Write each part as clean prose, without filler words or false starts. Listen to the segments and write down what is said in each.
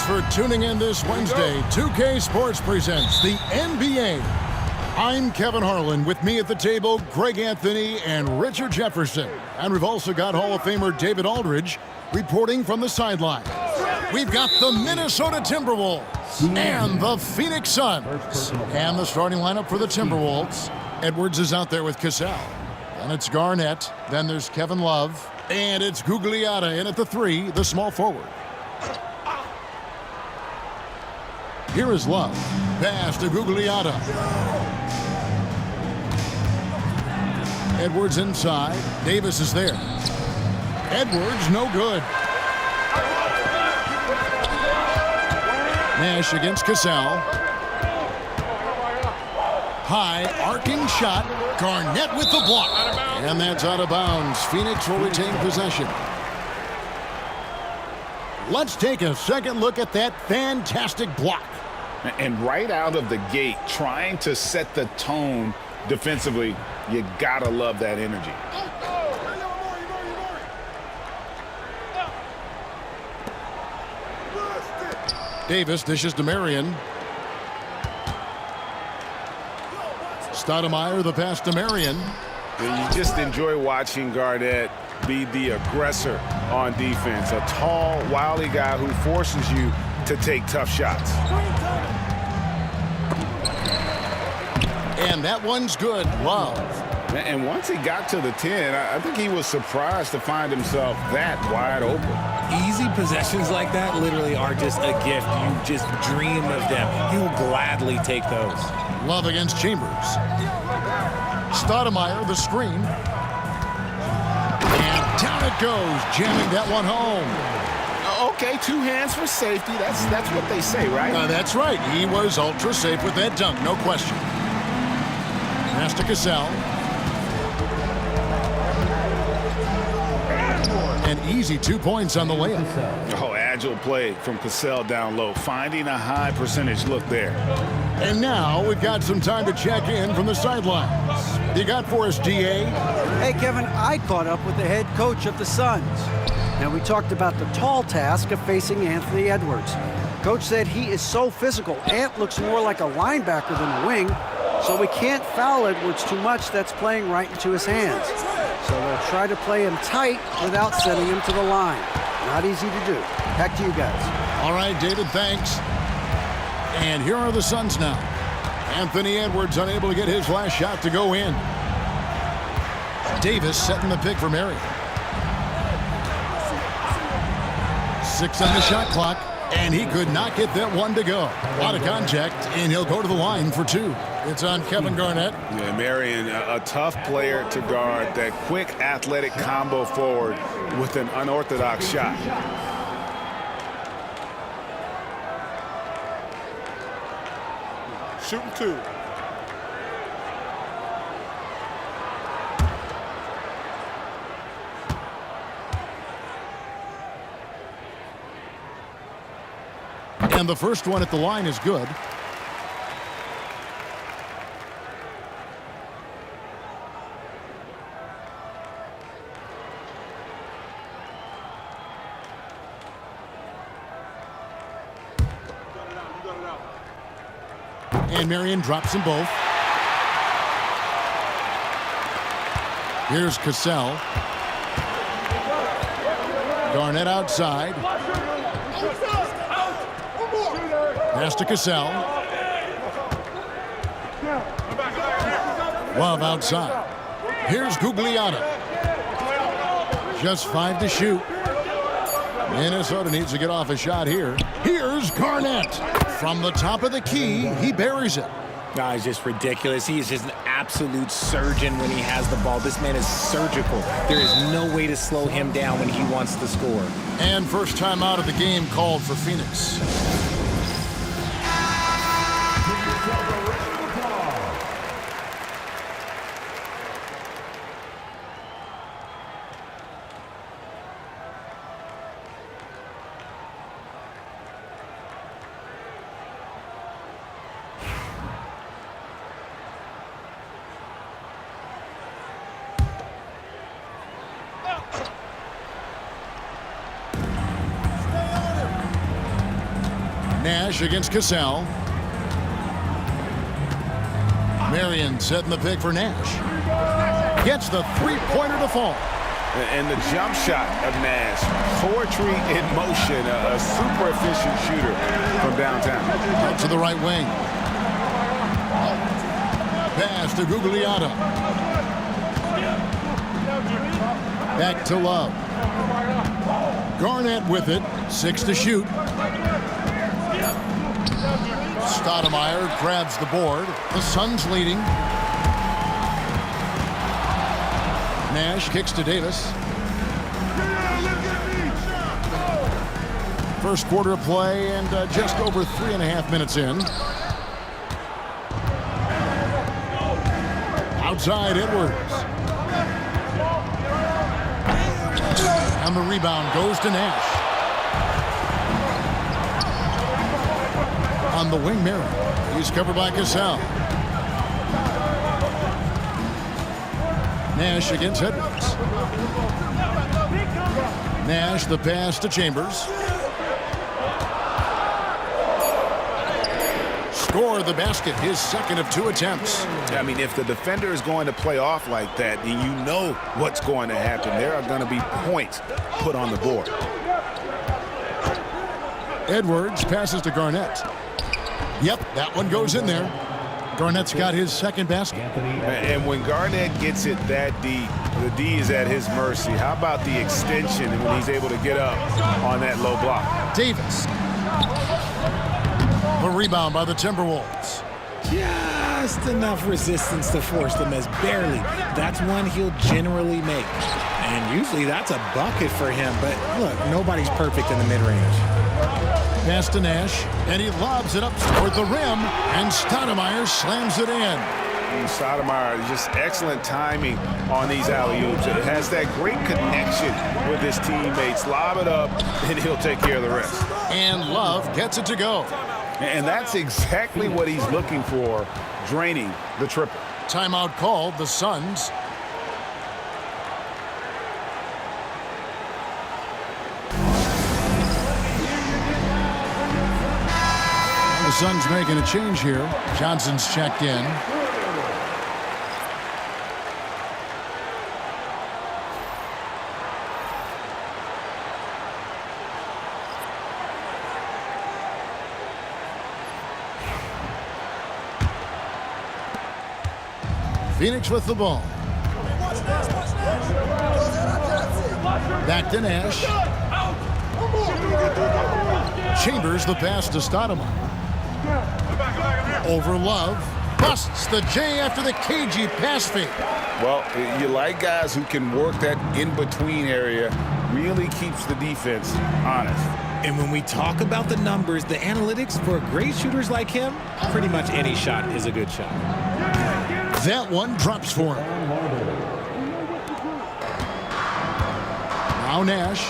for tuning in this Wednesday. 2K Sports presents the NBA. I'm Kevin Harlan. With me at the table, Greg Anthony and Richard Jefferson. And we've also got Hall of Famer David Aldridge reporting from the sideline. We've got the Minnesota Timberwolves and the Phoenix Suns. And the starting lineup for the Timberwolves. Edwards is out there with Cassell. And it's Garnett. Then there's Kevin Love. And it's Gugliotta in at the 3, the small forward. Here is Love. Pass to Gugliotta. Edwards inside. Davis is there. Edwards, no good. Nash against Cassell. High, arcing shot. Garnett with the block. And that's out of bounds. Phoenix will retain possession. Let's take a second look at that fantastic block. And right out of the gate, trying to set the tone defensively, you gotta love that energy. Davis dishes to Marion. Stoudemire, the pass to Marion. You just enjoy watching Garnett be the aggressor on defense. A tall, wily guy who forces you to take tough shots. And that one's good. Love. And once he got to the 10, I think he was surprised to find himself that wide open. Easy possessions like that literally are just a gift. You just dream of them. You will gladly take those. Love against Chambers. Stoudemire, the screen. And down it goes, jamming that one home. Okay, 2 hands for safety. That's what they say, right? That's right. He was ultra safe with that dunk, no question. Pass to Cassell. An easy 2 points on the layup. Oh, agile play from Cassell down low, finding a high percentage look there. And now we've got some time to check in from the sidelines. You got for us, DA? Hey, Kevin, I caught up with the head coach of the Suns. Now, we talked about the tall task of facing Anthony Edwards. Coach said he is so physical. Ant looks more like a linebacker than a wing, so we can't foul Edwards too much. That's playing right into his hands. So they'll try to play him tight without sending him to the line. Not easy to do. Back to you guys. All right, David, thanks. And here are the Suns now. Anthony Edwards unable to get his last shot to go in. Davis setting the pick for Marion. 6 on the shot clock, and he could not get that one to go. A lot of contact, and he'll go to the line for 2. It's on Kevin Garnett. Yeah, Marion, a tough player to guard. That quick, athletic combo forward with an unorthodox shot. Shooting 2. And the first one at the line is good. And Marion drops them both. Here's Cassell. Garnett outside. Pass to Cassell. Love outside. Here's Gugliotta. Just 5 to shoot. Minnesota needs to get off a shot here. Here's Garnett. From the top of the key, he buries it. No, it's just ridiculous. He is just an absolute surgeon when he has the ball. This man is surgical. There is no way to slow him down when he wants to score. And first time out of the game called for Phoenix. Nash against Cassell. Marion setting the pick for Nash. Gets the three-pointer to fall. And the jump shot of Nash, poetry in motion, a super efficient shooter from downtown. Out to the right wing. Pass to Gugliotta. Back to Love. Garnett with it, 6 to shoot. Stoudemire grabs the board. The Suns leading. Nash kicks to Davis. First quarter of play and just over 3.5 minutes in. Outside Edwards. And the rebound goes to Nash. On the wing, Marion. He's covered by Cassell. Nash against Edwards. Nash the pass to Chambers. Score the basket, his second of 2 attempts. I mean, if the defender is going to play off like that, then you know what's going to happen. There are going to be points put on the board. Edwards passes to Garnett. Yep, that one goes in there. Garnett's got his second basket. And when Garnett gets it that deep, the D is at his mercy. How about the extension when he's able to get up on that low block? Davis. The rebound by the Timberwolves. Just enough resistance to force them as barely. That's one he'll generally make. And usually that's a bucket for him. But look, nobody's perfect in the mid-range. Pass to Nash, and he lobs it up toward the rim, and Stoudemire slams it in. Stoudemire, just excellent timing on these alley-oops. It has that great connection with his teammates. Lob it up, and he'll take care of the rest. And Love gets it to go. And that's exactly what he's looking for, draining the triple. Timeout called, the Suns. The Suns making a change here. Johnson's checked in. Phoenix with the ball. Back to Nash. Chambers the pass to Stoudemire. Over Love. Busts the J after the cagey pass fake. Well, you like guys who can work that in-between area. Really keeps the defense honest. And when we talk about the numbers, the analytics for great shooters like him, pretty much any shot is a good shot. That one drops for him. Now Nash.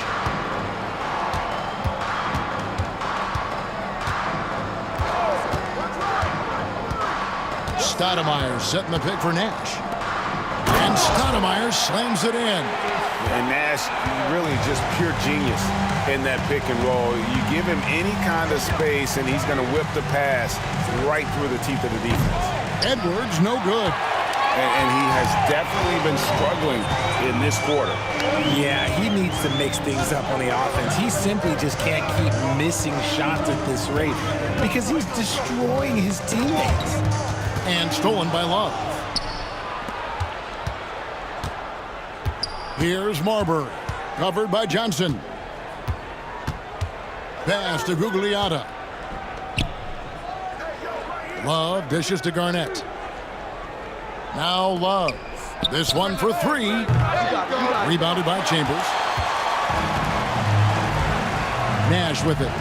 Stoudemire setting the pick for Nash. And Stoudemire slams it in. And Nash, really just pure genius in that pick and roll. You give him any kind of space, and he's going to whip the pass right through the teeth of the defense. Edwards, no good. And he has definitely been struggling in this quarter. Yeah, he needs to mix things up on the offense. He simply just can't keep missing shots at this rate because he's destroying his teammates. And stolen by Love. Here's Marbury, covered by Johnson. Pass to Gugliotta. Love dishes to Garnett. Now Love. This one for 3. Rebounded by Chambers. Nash with it.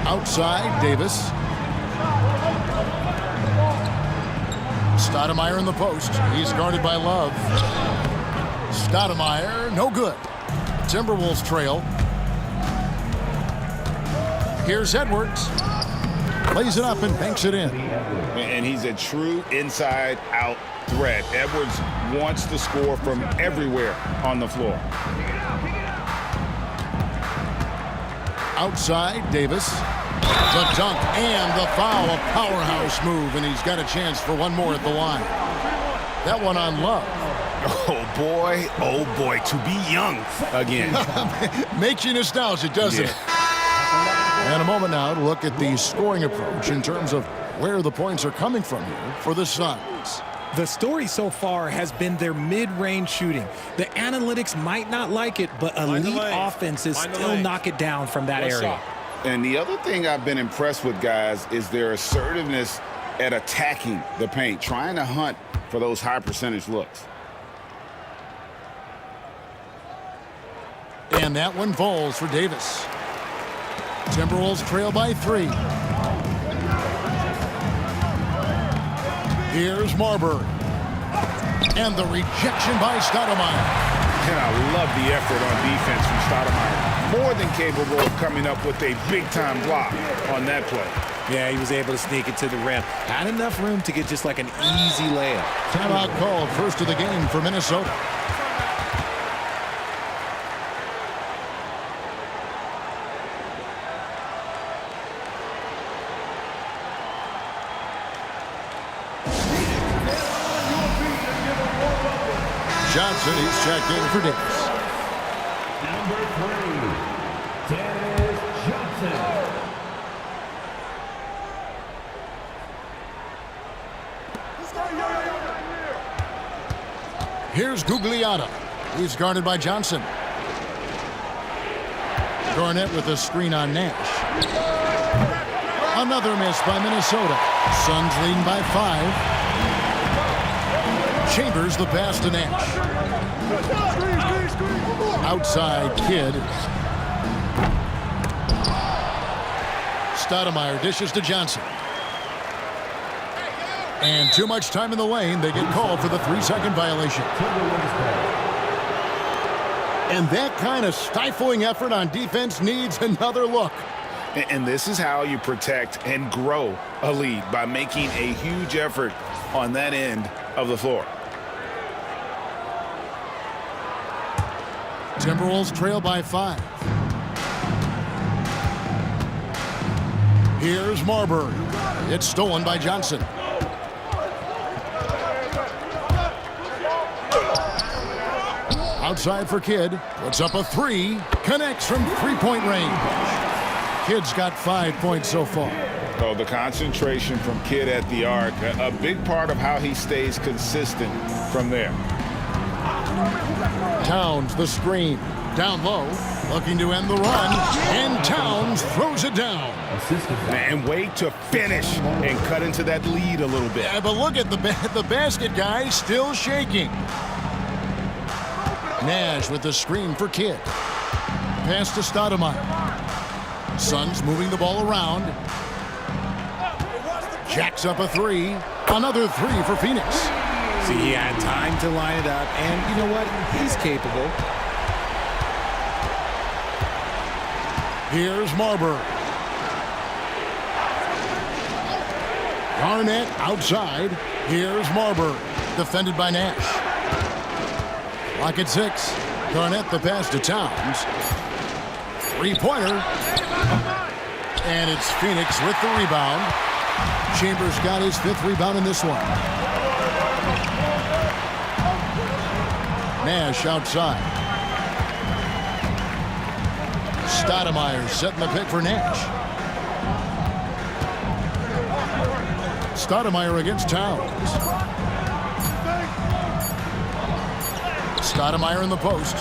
Outside, Davis. Stoudemire in the post. He's guarded by Love. Stoudemire, no good. Timberwolves trail. Here's Edwards. Plays it up and banks it in. And he's a true inside-out threat. Edwards wants to score from everywhere on the floor. outside, Davis. The dunk and the foul, a powerhouse move, and he's got a chance for one more at the line. That one on Love. Oh boy, to be young again. Makes you nostalgic, doesn't it? And a moment now to look at the scoring approach in terms of where the points are coming from here for the Suns. The story so far has been their mid-range shooting. The analytics might not like it, but elite offenses still knock it down from that area. And the other thing I've been impressed with, guys, is their assertiveness at attacking the paint, trying to hunt for those high percentage looks. And that one falls for Davis. Timberwolves trail by 3. Here's Marbury. And the rejection by Stoudemire. And I love the effort on defense from Stoudemire. More than capable of coming up with a big-time block on that play. Yeah, he was able to sneak it to the rim. Had enough room to get just like an easy layup. Timeout called, first of the game for Minnesota. Johnson, he's checked in for Davis. Number 3, Dennis Johnson. Here's Gugliotta. He's guarded by Johnson. Garnett with a screen on Nash. Another miss by Minnesota. Suns leading by 5. Chambers the pass to Nash. Outside Kidd. Stoudemire dishes to Johnson. And too much time in the lane. They get called for the 3-second violation. And that kind of stifling effort on defense needs another look. And this is how you protect and grow a lead, by making a huge effort on that end of the floor. Timberwolves trail by 5. Here's Marbury. It's stolen by Johnson. Outside for Kidd. Puts up a 3. Connects from three-point range. Kidd's got 5 points so far. Oh, the concentration from Kidd at the arc, a big part of how he stays consistent from there. Towns the screen. Down low. Looking to end the run. And Towns throws it down. And wait to finish and cut into that lead a little bit. Yeah, but look at the basket guy still shaking. Nash with the screen for Kidd. Pass to Stoudemire. Suns moving the ball around. Jacks up a 3. Another 3 for Phoenix. See, he had time to line it up, and you know what? He's capable. Here's Marbury. Garnett outside. Here's Marbury. Defended by Nash. Lock at 6. Garnett the pass to Towns. 3-pointer. And it's Phoenix with the rebound. Chambers got his 5th rebound in this one. Nash outside. Stoudemire setting the pick for Nash. Stoudemire against Towns. Stoudemire in the post.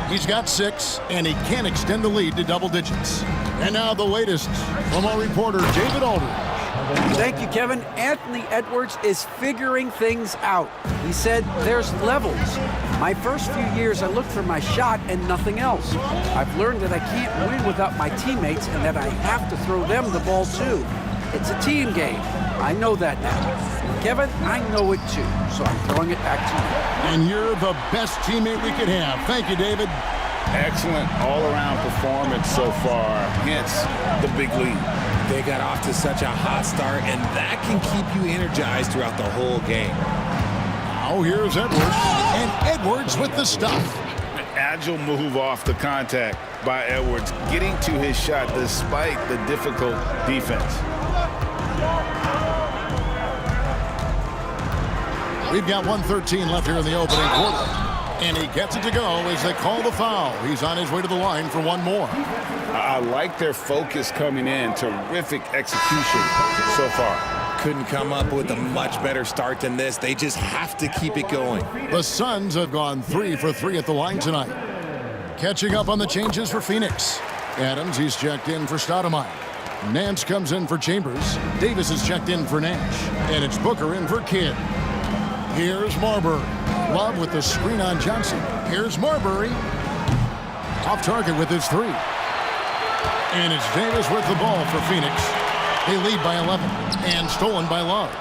He's got 6, and he can't extend the lead to double digits. And now the latest from our reporter, David Aldridge. Thank you, Kevin. Anthony Edwards is figuring things out. He said there's levels. My first few years, I looked for my shot and nothing else. I've learned that I can't win without my teammates and that I have to throw them the ball too. It's a team game. I know that now. Kevin, I know it too, so I'm throwing it back to you. And you're the best teammate we could have. Thank you, David. Excellent all-around performance so far, hence the big lead. They got off to such a hot start, and that can keep you energized throughout the whole game. Now here's Edwards, and Edwards with the stuff. Agile move off the contact. by Edwards, getting to his shot despite the difficult defense. We've got 1:13 left here in the opening quarter. And he gets it to go as they call the foul. He's on his way to the line for one more. I like their focus coming in. Terrific execution so far. Couldn't come up with a much better start than this. They just have to keep it going. The Suns have gone 3 for 3 at the line tonight. Catching up on the changes for Phoenix. Adams, he's checked in for Stoudemire. Nance comes in for Chambers. Davis is checked in for Nash. And it's Booker in for Kidd. Here's Marbury. Love with the screen on Johnson. Here's Marbury. Off target with his three. And it's Davis with the ball for Phoenix. They lead by 11 and stolen by Love.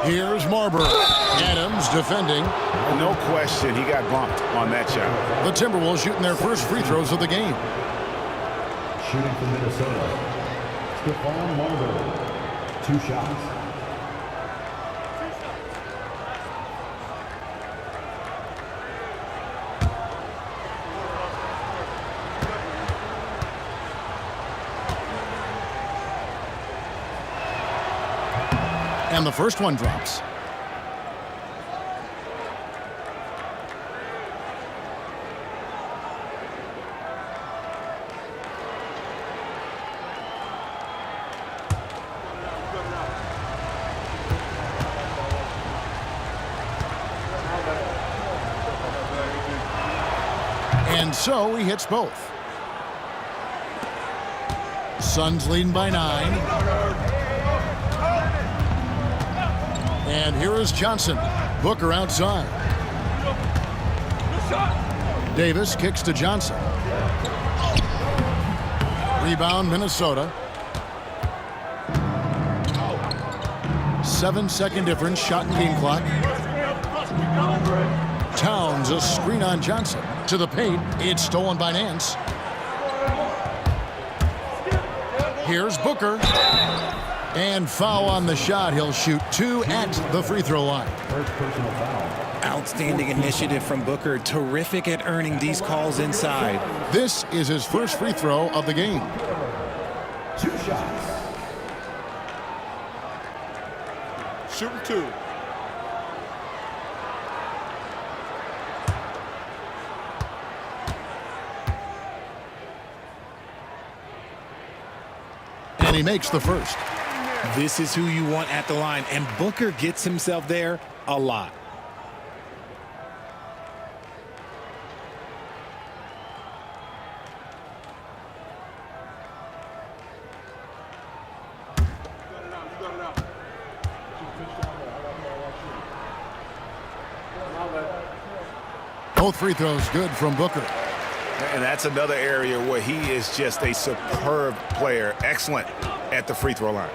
Here's Marbury. Adams defending. No question, he got bumped on that shot. The Timberwolves shooting their first free throws of the game. Shooting for Minnesota, Stephon Marbury. 2 shots. And the first one drops. And so he hits both. Suns leading by 9. And here is Johnson. Booker outside. Davis kicks to Johnson. Rebound Minnesota. 7-second difference, shot and game clock. Towns a screen on Johnson. To the paint, it's stolen by Nance. Here's Booker. And foul on the shot. He'll shoot 2 at the free throw line. First personal foul. Outstanding initiative from Booker. Terrific at earning these calls inside. This is his first free throw of the game. 2 shots. Shooting 2. And he makes the first. This is who you want at the line, and Booker gets himself there a lot. Both free throws good from Booker. And that's another area where he is just a superb player. Excellent at the free throw line.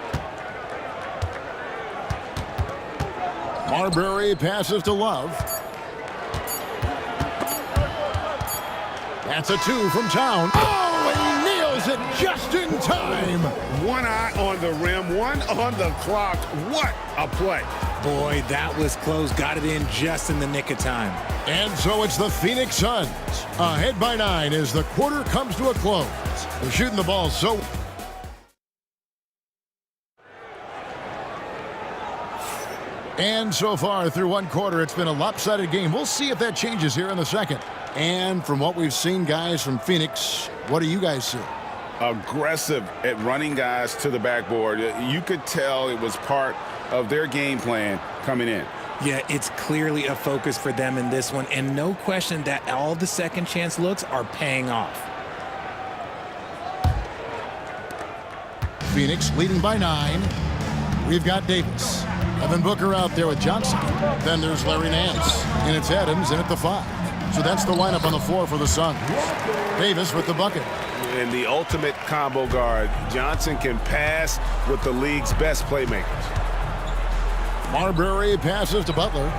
Marbury passes to Love. That's a 2 from Town. Oh, and he nails it just in time. One eye on the rim, one on the clock. What a play. Boy, that was close. Got it in just in the nick of time. And so it's the Phoenix Suns ahead by 9 as the quarter comes to a close. They're shooting the ball so... And so far through one quarter, it's been a lopsided game. We'll see if that changes here in the second. And from what we've seen, guys, from Phoenix, what do you guys see? Aggressive at running guys to the backboard. You could tell it was part of their game plan coming in. Yeah, it's clearly a focus for them in this one, and no question that all the second chance looks are paying off. Phoenix leading by 9. We've got Davis. Evan Booker out there with Johnson. Then there's Larry Nance. And it's Adams in at the 5. So that's the lineup on the floor for the Suns. Davis with the bucket. And the ultimate combo guard. Johnson can pass with the league's best playmakers. Marbury passes to Butler.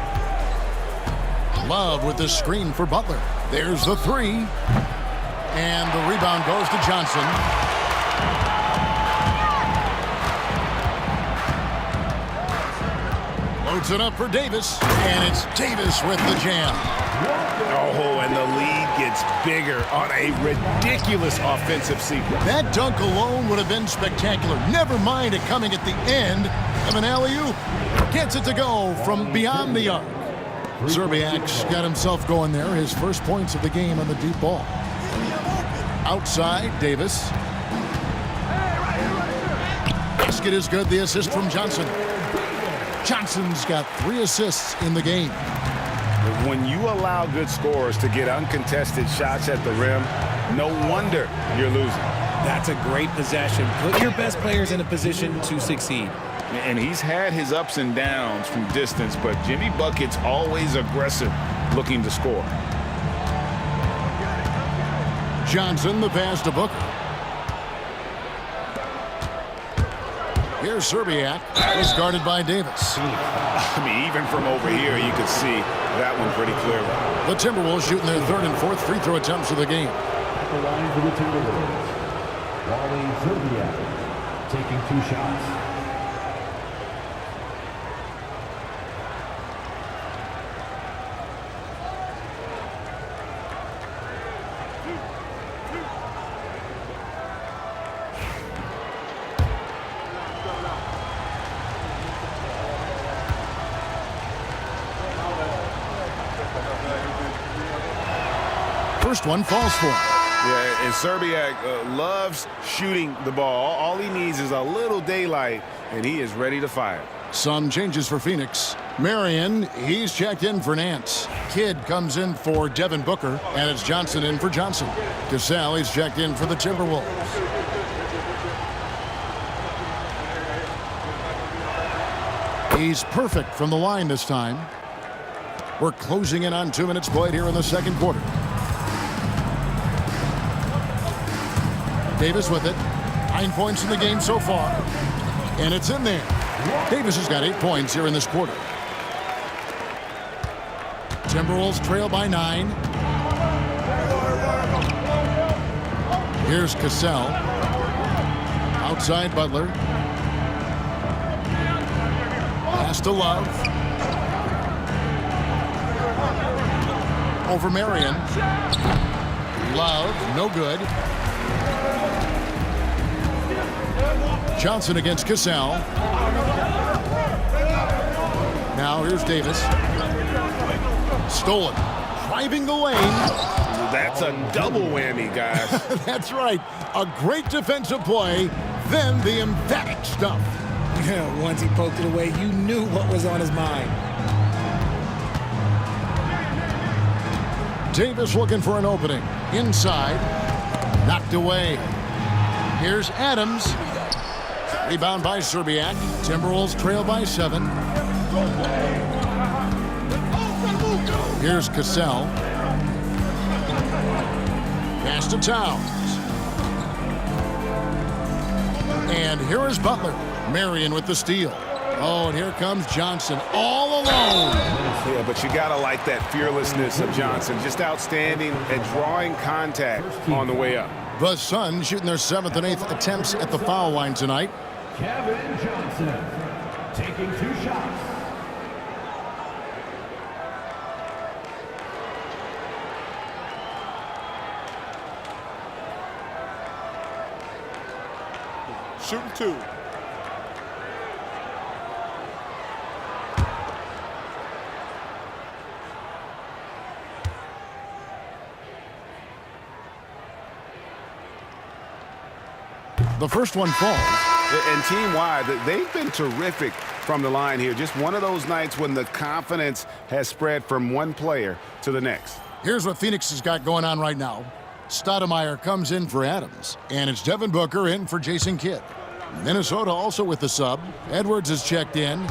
Love with the screen for Butler. There's the 3. And the rebound goes to Johnson. Loads it up for Davis. And it's Davis with the jam. Oh, gets bigger on a ridiculous offensive sequence. That dunk alone would have been spectacular. Never mind it coming at the end of an alley-oop. Gets it to go from beyond the arc. Zerbiak's got himself going there. His first points of the game on the deep ball. Outside, Davis. Basket is good. The assist from Johnson. Johnson's got 3 assists in the game. When you allow good scorers to get uncontested shots at the rim, no wonder you're losing. That's a great possession. Put your best players in a position to succeed. And he's had his ups and downs from distance, but Jimmy Bucket's always aggressive, looking to score. Johnson, the pass to Booker. Here's Zerbiak. He's guarded by Davis. I mean, even from over here, you can see that one pretty clearly. The Timberwolves shooting their 3rd and 4th free throw attempts of the game. At the line for the Timberwolves, Wally Zerbiak taking 2 shots. First one falls for him. Yeah, and Zerbiak loves shooting the ball. All he needs is a little daylight, and he is ready to fire. Some changes for Phoenix. Marion, he's checked in for Nance. Kidd comes in for Devin Booker, and it's Johnson in for Johnson. Cassell, he's checked in for the Timberwolves. He's perfect from the line this time. We're closing in on 2 minutes played here in the second quarter. Davis with it. 9 points in the game so far. And it's in there. Davis has got 8 points here in this quarter. Timberwolves trail by 9. Here's Cassell. Outside Butler. Pass to Love. Over Marion. Love, no good. Johnson against Cassell. Now here's Davis. Stolen. Driving the lane. That's a double whammy, guys. That's right. A great defensive play, then the emphatic stuff. Once he poked it away, you knew what was on his mind. Davis looking for an opening. Inside. Knocked away. Here's Adams. Rebound by Zerbiak. Timberwolves trail by 7. Here's Cassell. Pass to Towns. And here is Butler. Marion with the steal. Oh, and here comes Johnson all alone. Yeah, but you gotta like that fearlessness of Johnson. Just outstanding at drawing contact on the way up. The Suns shooting their 7th and 8th attempts at the foul line tonight. Kevin Johnson taking 2 shots. Shooting 2. The first one falls. And team-wide, they've been terrific from the line here. Just one of those nights when the confidence has spread from one player to the next. Here's what Phoenix has got going on right now. Stoudemire comes in for Adams, and it's Devin Booker in for Jason Kidd. Minnesota also with the sub. Edwards is checked in.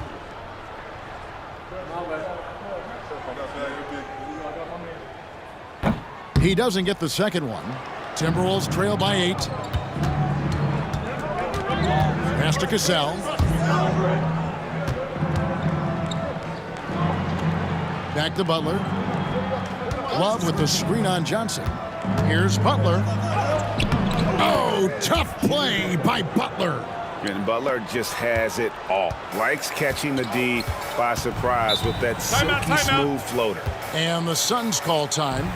He doesn't get the second one. Timberwolves trail by 8. Pass to Cassell. Back to Butler. Love with the screen on Johnson. Here's Butler. Oh, tough play by Butler. And Butler just has it all. Likes catching the D by surprise with that silky smooth floater. And the Suns call time.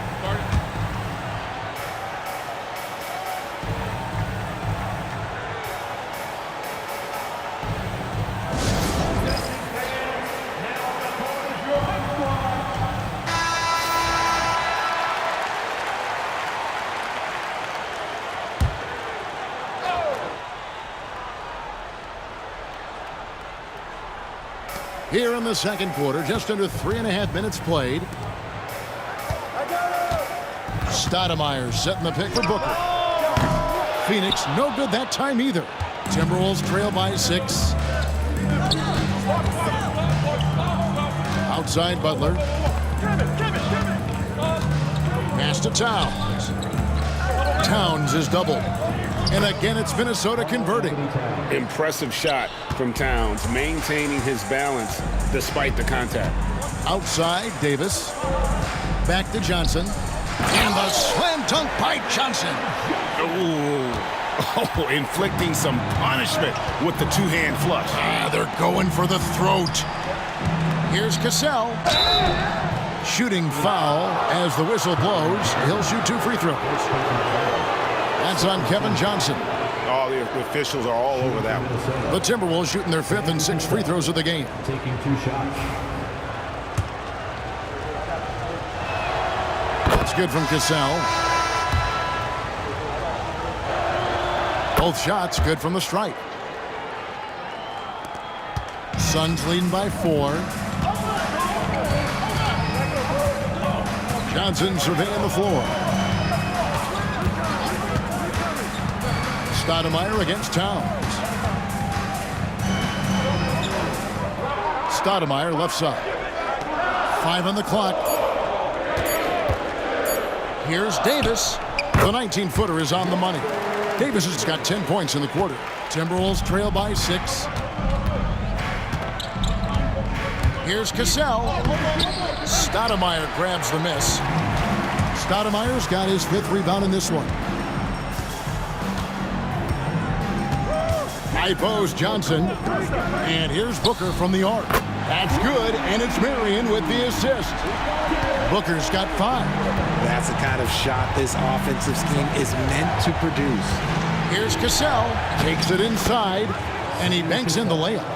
Here in the second quarter, just under 3.5 minutes played. Stoudemire setting the pick for Booker. Phoenix no good that time either. Timberwolves trail by 6. Outside Butler. Pass to Towns. Towns is doubled. And again, it's Minnesota converting. Impressive shot from Towns, maintaining his balance despite the contact. Outside, Davis. Back to Johnson. And the slam dunk by Johnson. Oh, inflicting some punishment with the two-hand flush. They're going for the throat. Here's Cassell. Shooting foul as the whistle blows. He'll shoot 2 free throws. That's on Kevin Johnson. All the officials are all over that one. The Timberwolves shooting their 5th and 6th free throws of the game. Taking 2 shots. That's good from Cassell. Both shots good from the stripe. Suns leading by 4. Johnson surveying the floor. Stoudemire against Towns. Stoudemire left side. 5 on the clock. Here's Davis. The 19-footer is on the money. Davis has got 10 points in the quarter. Timberwolves trail by 6. Here's Cassell. Stoudemire grabs the miss. Stoudemire's got his 5th rebound in this one. High post Johnson. And here's Booker from the arc. That's good, and it's Marion with the assist. Booker's got 5. That's the kind of shot this offensive scheme is meant to produce. Here's Cassell. Takes it inside, and he banks in the layup.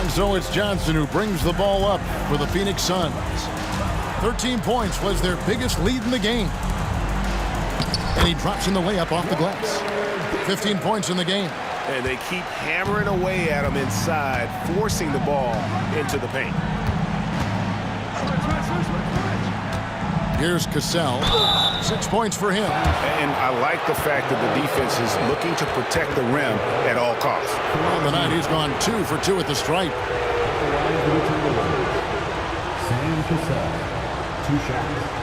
And so it's Johnson who brings the ball up for the Phoenix Suns. 13 points was their biggest lead in the game. And he drops in the layup off the glass. 15 points in the game. And they keep hammering away at him inside, forcing the ball into the paint. Here's Cassell. 6 points for him. And I like the fact that the defense is looking to protect the rim at all costs. On the night, he's gone 2 for 2 at the stripe. Sam Cassell, 2 shots.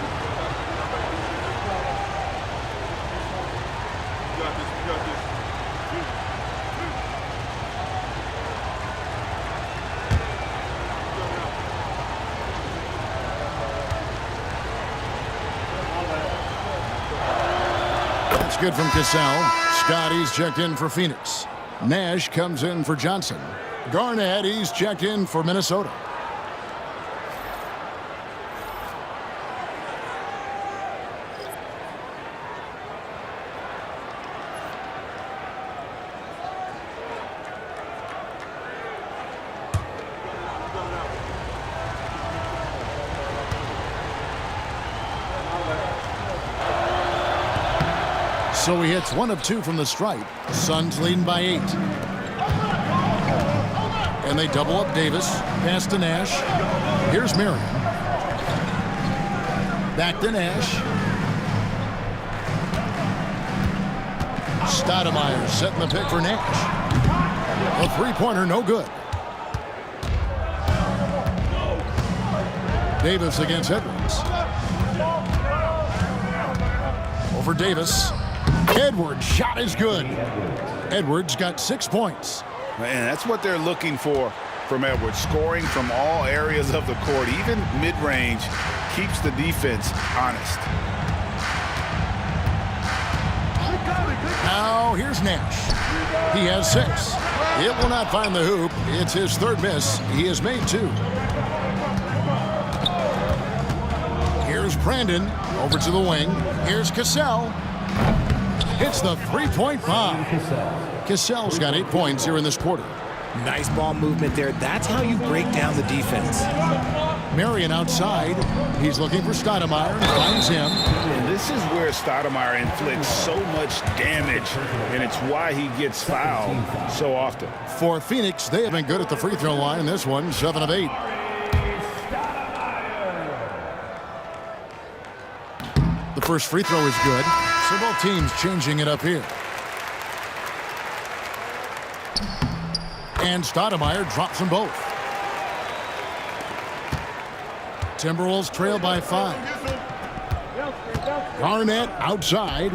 That's good from Cassell. Scotty's checked in for Phoenix. Nash comes in for Johnson. Garnett, he's checked in for Minnesota. So he hits 1 of 2 from the stripe. Suns leading by 8. And they double up Davis. Pass to Nash. Here's Marion. Back to Nash. Stoudemire setting the pick for Nash. A 3-pointer, no good. Davis against Edwards. Over Davis. Edwards' shot is good. Edwards got 6 points. And that's what they're looking for from Edwards. Scoring from all areas of the court, even mid-range, keeps the defense honest. Now here's Nash. He has 6. It will not find the hoop. It's his 3rd miss. He has made 2. Here's Brandon over to the wing. Here's Cassell. It's the 3-point bomb. Cassell's got 8 points here in this quarter. Nice ball movement there. That's how you break down the defense. Marion outside. He's looking for Stoudemire and finds him. And this is where Stoudemire inflicts so much damage, and it's why he gets fouled so often. For Phoenix, they have been good at the free throw line in this one, 7 of 8. The first free throw is good, so both teams changing it up here. And Stoudemire drops them both. Timberwolves trail by 5. Garnett outside.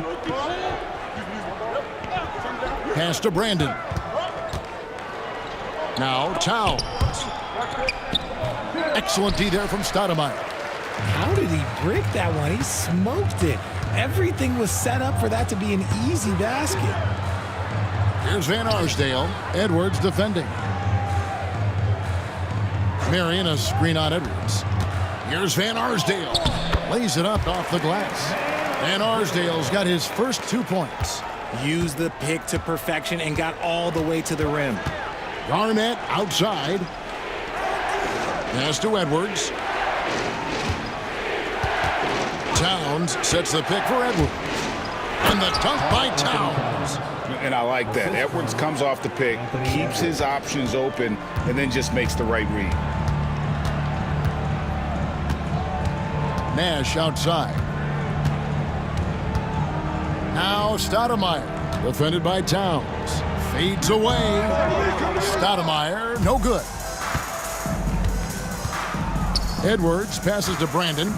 Pass to Brandon. Now Towns. Excellent D there from Stoudemire. How did he break that one? He smoked it. Everything was set up for that to be an easy basket. Here's Van Arsdale. Edwards defending. Marion a screen on Edwards. Here's Van Arsdale. Lays it up off the glass. Van Arsdale's got his first 2 points. Used the pick to perfection and got all the way to the rim. Garnett outside. Pass to Edwards. Towns sets the pick for Edwards. And the dunk by Towns. And I like that. Edwards comes off the pick, keeps his options open, and then just makes the right read. Nash outside. Now Stoudemire, defended by Towns. Fades away. Stoudemire, no good. Edwards passes to Brandon.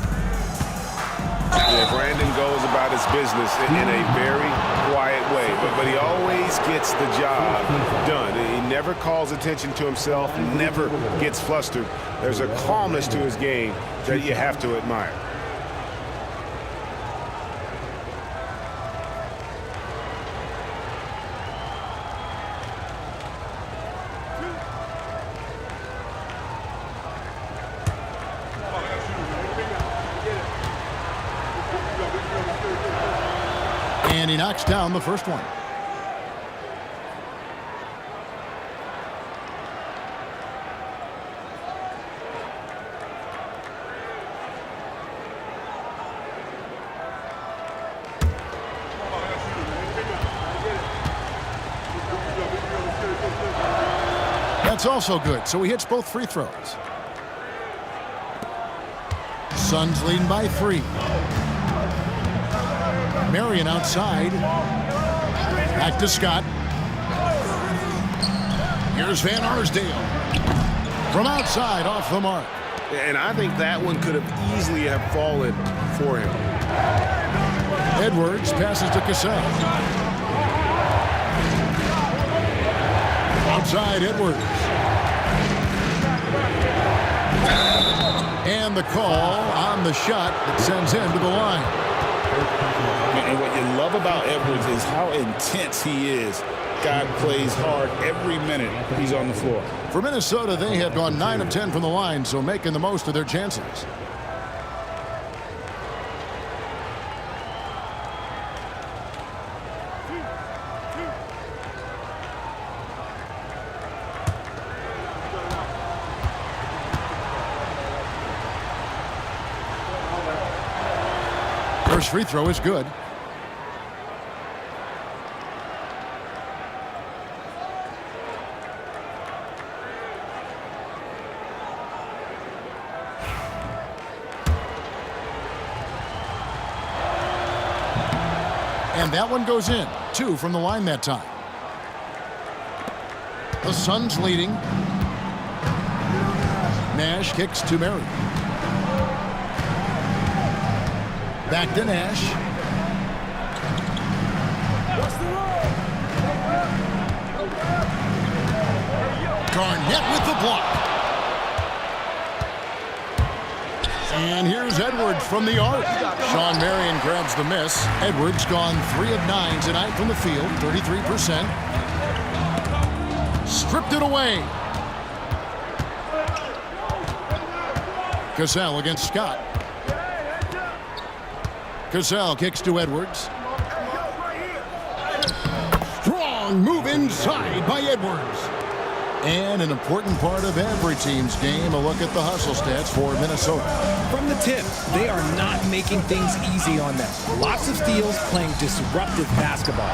Yeah, Brandon goes about his business in a very quiet way, but he always gets the job done. He never calls attention to himself, never gets flustered. There's a calmness to his game that you have to admire. And he knocks down the first one. That's also good, so he hits both free throws. Suns leading by 3. Marion outside. Back to Scott. Here's Van Arsdale. From outside, off the mark. And I think that one could have easily have fallen for him. Edwards passes to Cassell. Outside, Edwards. And the call on the shot that sends him to the line. And what you love about Edwards is how intense he is. God plays hard every minute he's on the floor. For Minnesota, they have gone 9 of 10 from the line, so making the most of their chances. First free throw is good. And that one goes in. 2 from the line that time. The Suns leading. Nash kicks to Marion. Back to Nash. Garnett with the block. And here's Edwards from the arc. Sean Marion grabs the miss. Edwards gone 3 of 9 tonight from the field, 33%. Stripped it away. Cassell against Scott. Cassell kicks to Edwards. Strong move inside by Edwards. And an important part of every team's game, a look at the hustle stats for Minnesota. From the tip, they are not making things easy on them. Lots of steals, playing disruptive basketball.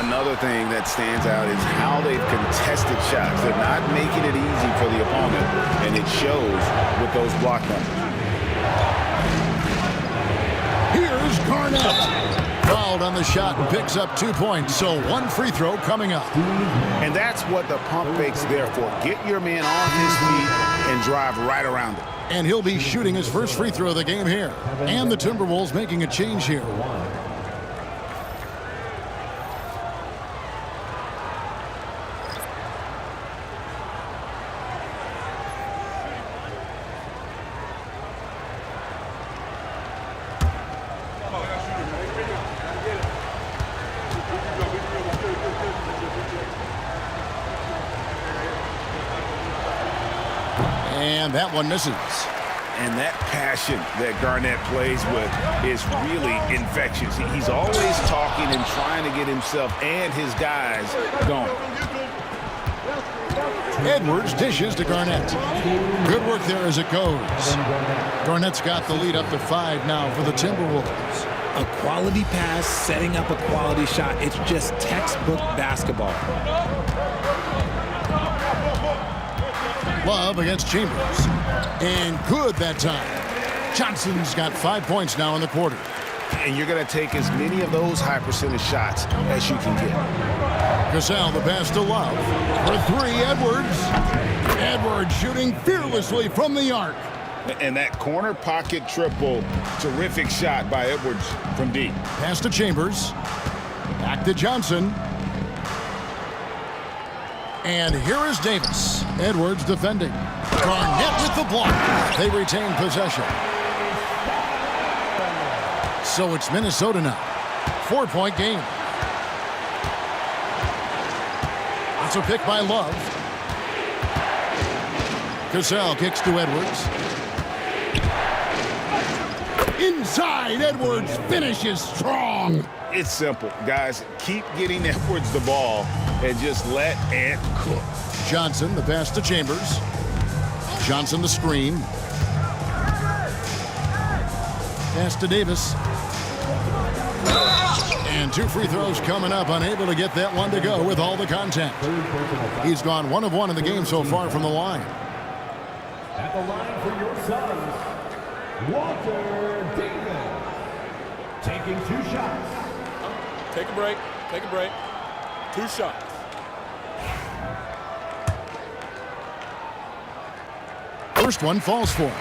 Another thing that stands out is how they've contested shots. They're not making it easy for the opponent, and it shows with those block numbers. Here's Garnett. Fouled on the shot and picks up 2 points, so one free throw coming up. And that's what the pump fake's there for. Get your man off his feet and drive right around him. And he'll be shooting his first free throw of the game here. And the Timberwolves making a change here. And that one misses. And that passion that Garnett plays with is really infectious. He's always talking and trying to get himself and his guys going. Edwards dishes to Garnett. Good work there as it goes. Garnett's got the lead up to 5 now for the Timberwolves. A quality pass, setting up a quality shot. It's just textbook basketball. Love against Chambers. And good that time. Johnson's got 5 points now in the quarter. And you're going to take as many of those high percentage shots as you can get. Gasol, the pass to Love. For 3, Edwards. Edwards shooting fearlessly from the arc. And that corner pocket triple, terrific shot by Edwards from deep. Pass to Chambers. Back to Johnson. And here is Davis. Edwards defending. Garnett with the block. They retain possession. So it's Minnesota now. 4-point game. That's a pick by Love. Gasol kicks to Edwards. Inside, Edwards finishes strong. It's simple, guys. Keep getting Edwards the ball and just let Ant cook. Johnson, the pass to Chambers. Johnson, the screen. Pass to Davis. And 2 free throws coming up, unable to get that one to go with all the contact. He's gone 1 of 1 in the game so far from the line. At the line for your Suns, Walter Davis, taking 2 shots. Take a break. Take a break. 2 shots. First one falls for him.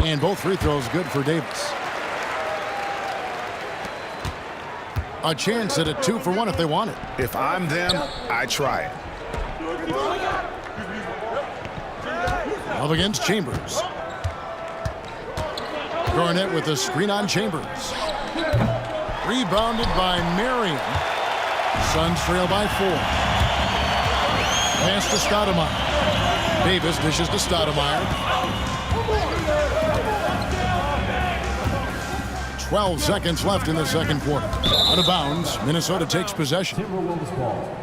And both free throws good for Davis. A chance at a 2 for 1 if they want it. If I'm them, I try it. Love against Chambers. Garnett with the screen on Chambers. Rebounded by Marion. Suns trail by 4. Pass to Stoudemire. Davis dishes to Stoudemire. 12 seconds left in the second quarter. Out of bounds, Minnesota takes possession. Timberwolves ball.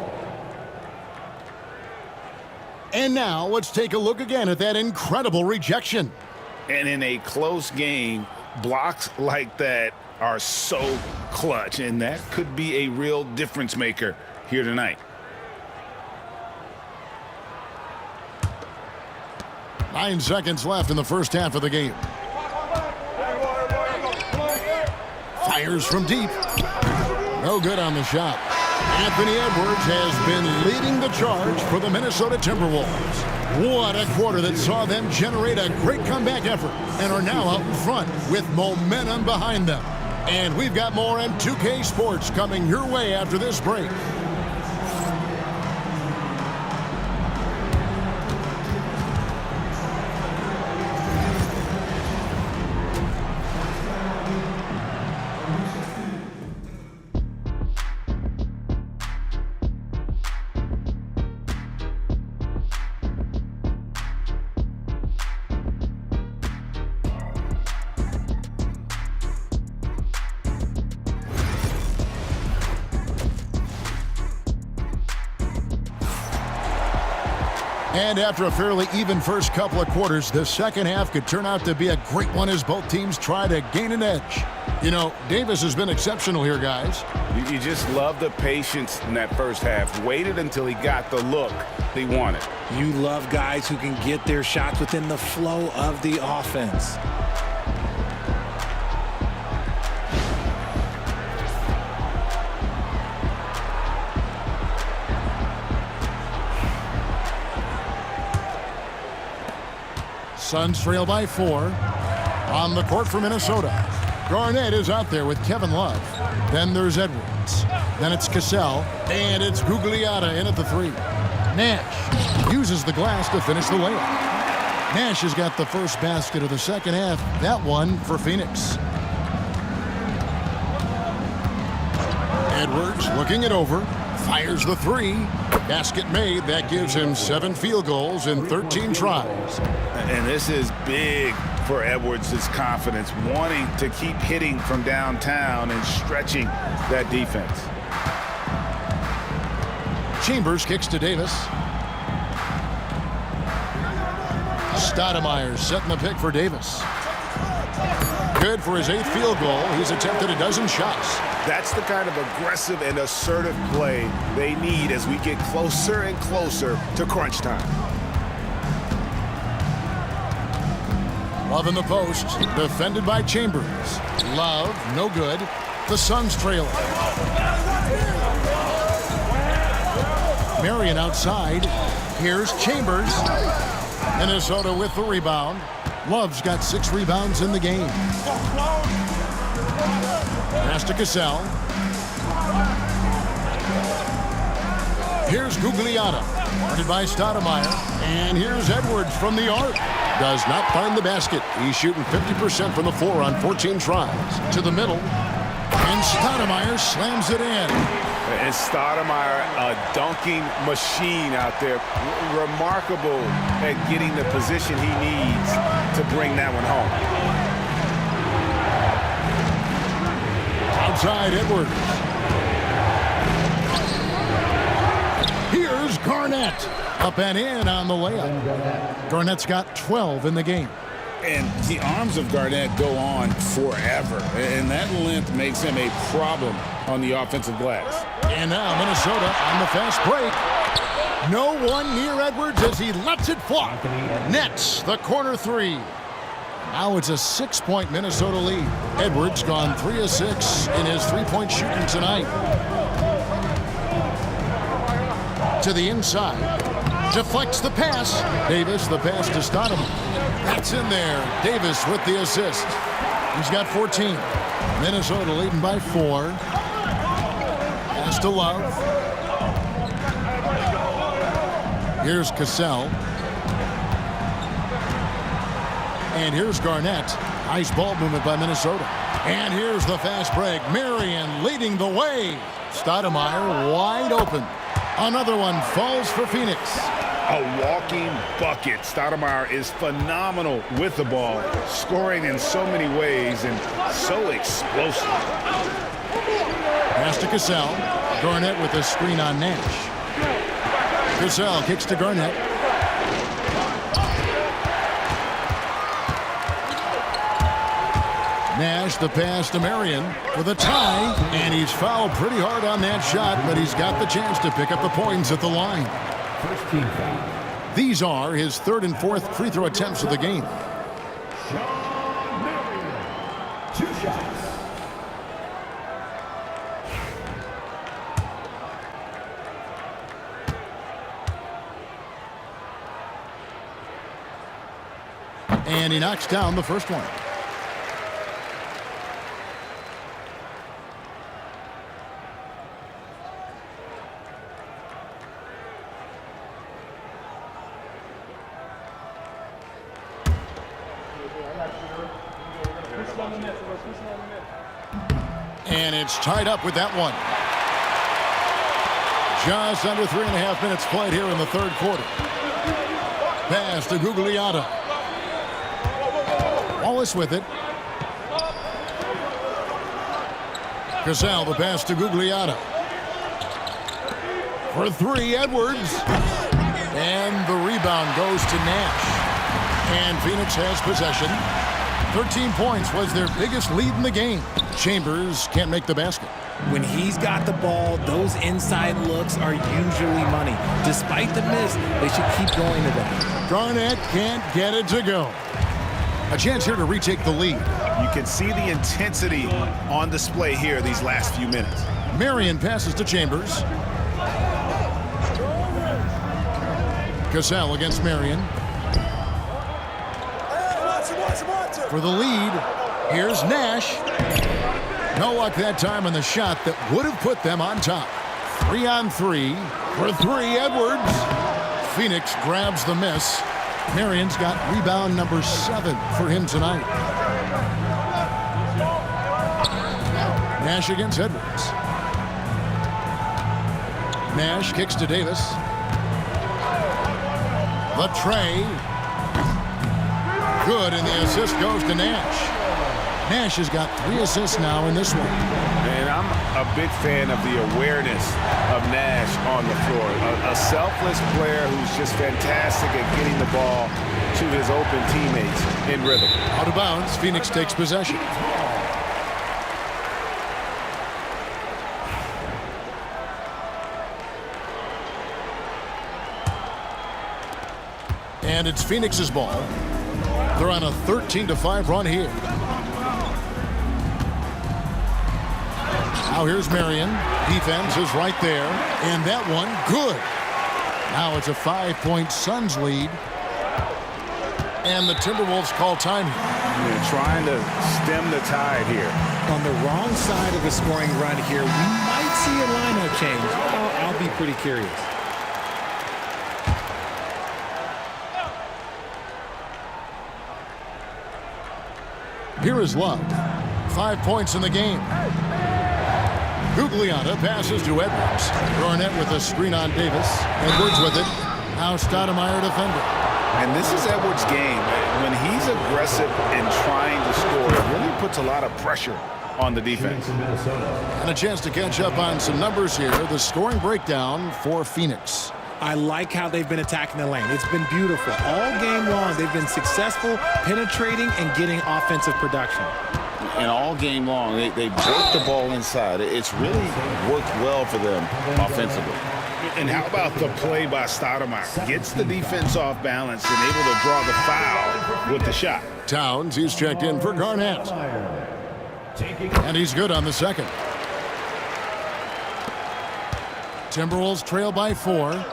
And now let's take a look again at that incredible rejection. And in a close game, blocks like that are so clutch, and that could be a real difference maker here tonight. 9 seconds left in the first half of the game. Fires from deep. No good on the shot. Anthony Edwards has been leading the charge for the Minnesota Timberwolves. What a quarter that saw them generate a great comeback effort and are now out in front with momentum behind them. And we've got more M2K Sports coming your way after this break. And after a fairly even first couple of quarters, the second half could turn out to be a great one as both teams try to gain an edge. You know, Davis has been exceptional here, guys. You just love the patience in that first half. Waited until he got the look he wanted. You love guys who can get their shots within the flow of the offense. Suns trail by 4. On the court for Minnesota, Garnett is out there with Kevin Love. Then there's Edwards. Then it's Cassell. And it's Gugliotta in at the 3. Nash uses the glass to finish the layup. Nash has got the first basket of the second half. That one for Phoenix. Edwards looking it over. Fires the 3. Basket made. That gives him 7 field goals in 13 tries. And this is big for Edwards' confidence, wanting to keep hitting from downtown and stretching that defense. Chambers kicks to Davis. Stoudemire setting the pick for Davis. Good for his 8th field goal. He's attempted a dozen shots. That's the kind of aggressive and assertive play they need as we get closer and closer to crunch time. Love in the post, defended by Chambers. Love, no good. The Suns trail. Marion outside. Here's Chambers. Minnesota with the rebound. Love's got 6 rebounds in the game. Pass to Cassell. Here's Gugliotta. Guarded by Stoudemire. And here's Edwards from the arc. Does not find the basket. He's shooting 50% from the floor on 14 tries. To the middle. And Stoudemire slams it in. And Stoudemire, a dunking machine out there. Remarkable at getting the position he needs to bring that one home. Outside Edwards. Here's Garnett. Up and in on the layup. Garnett's got 12 in the game. And the arms of Garnett go on forever. And that length makes him a problem on the offensive glass. And now Minnesota on the fast break. No one near Edwards as he lets it fly. Nets the corner 3. Now it's a 6-point Minnesota lead. Edwards gone 3 of 6 in his 3-point shooting tonight. To the inside. Deflects the pass. Davis, the pass to Stoudemire. That's in there. Davis with the assist. He's got 14. Minnesota leading by 4. Pass to Love. Here's Cassell. And here's Garnett. Nice ball movement by Minnesota. And here's the fast break. Marion leading the way. Stoudemire wide open. Another one falls for Phoenix. A walking bucket. Stoudemire is phenomenal with the ball, scoring in so many ways and so explosive. Pass to Cassell. Garnett with a screen on Nash. Cassell kicks to Garnett. Nash the pass to Marion with a tie, and he's fouled pretty hard on that shot, but he's got the chance to pick up the points at the line. First team foul. These are his 3rd and 4th free throw attempts of the game. Sean Marion. 2 shots. And he knocks down the first one. And it's tied up with that one. Just under 3.5 minutes played here in the 3rd quarter. Pass to Gugliotta. Wallace with it. Cassell the pass to Gugliotta. For 3, Edwards. And the rebound goes to Nash. And Phoenix has possession. 13 points was their biggest lead in the game. Chambers can't make the basket. When he's got the ball, those inside looks are usually money. Despite the miss, they should keep going to that. Garnett can't get it to go. A chance here to retake the lead. You can see the intensity on display here these last few minutes. Marion passes to Chambers. Cassell against Marion. For the lead, here's Nash. No luck that time on the shot that would have put them on top. 3-on-3 for 3, Edwards. Phoenix grabs the miss. Marion's got rebound number 7 for him tonight. Nash against Edwards. Nash kicks to Davis. The tray. Good, and the assist goes to Nash. Nash has got 3 assists now in this one. And I'm a big fan of the awareness of Nash on the floor. A selfless player who's just fantastic at getting the ball to his open teammates in rhythm. Out of bounds, Phoenix takes possession. And it's Phoenix's ball. They're on a 13-5 run here. Now here's Marion. Defense is right there. And that one, good. Now it's a 5-point Suns lead. And the Timberwolves call time here. They're trying to stem the tide here. On the wrong side of the scoring run here, we might see a lineup change. I'll be pretty curious. Here is Love. 5 points in the game. Gugliotta passes to Edwards. Garnett with a screen on Davis. Edwards with it. Now Stoudemire defender. And this is Edwards' game. When he's aggressive and trying to score, it really puts a lot of pressure on the defense. And a chance to catch up on some numbers here. The scoring breakdown for Phoenix. I like how they've been attacking the lane. It's been beautiful. All game long, they've been successful penetrating and getting offensive production. And all game long, they broke the ball inside. It's really worked well for them offensively. And how about the play by Stoudemire? Gets the defense off balance and able to draw the foul with the shot. Towns, he's checked in for Garnett. And he's good on the second. Timberwolves trail by 4.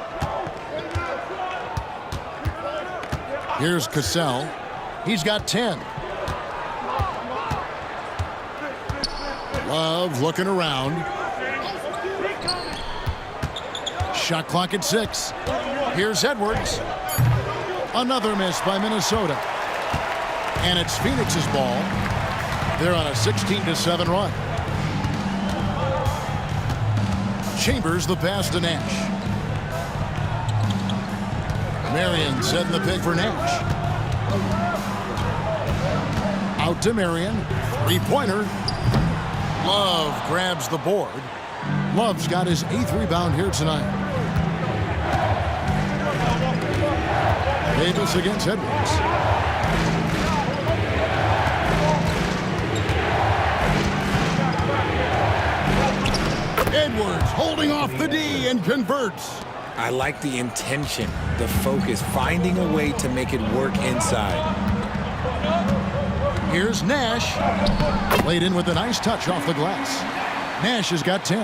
Here's Cassell. He's got 10. Love looking around. Shot clock at 6. Here's Edwards. Another miss by Minnesota. And it's Phoenix's ball. They're on a 16-7 run. Chambers the pass to Nash. Marion setting the pick for Nash. Out to Marion. 3-pointer. Love grabs the board. Love's got his 8th rebound here tonight. Davis against Edwards. Edwards holding off the D and converts. I like the intention, the focus, finding a way to make it work inside. Here's Nash. Played in with a nice touch off the glass. Nash has got 10.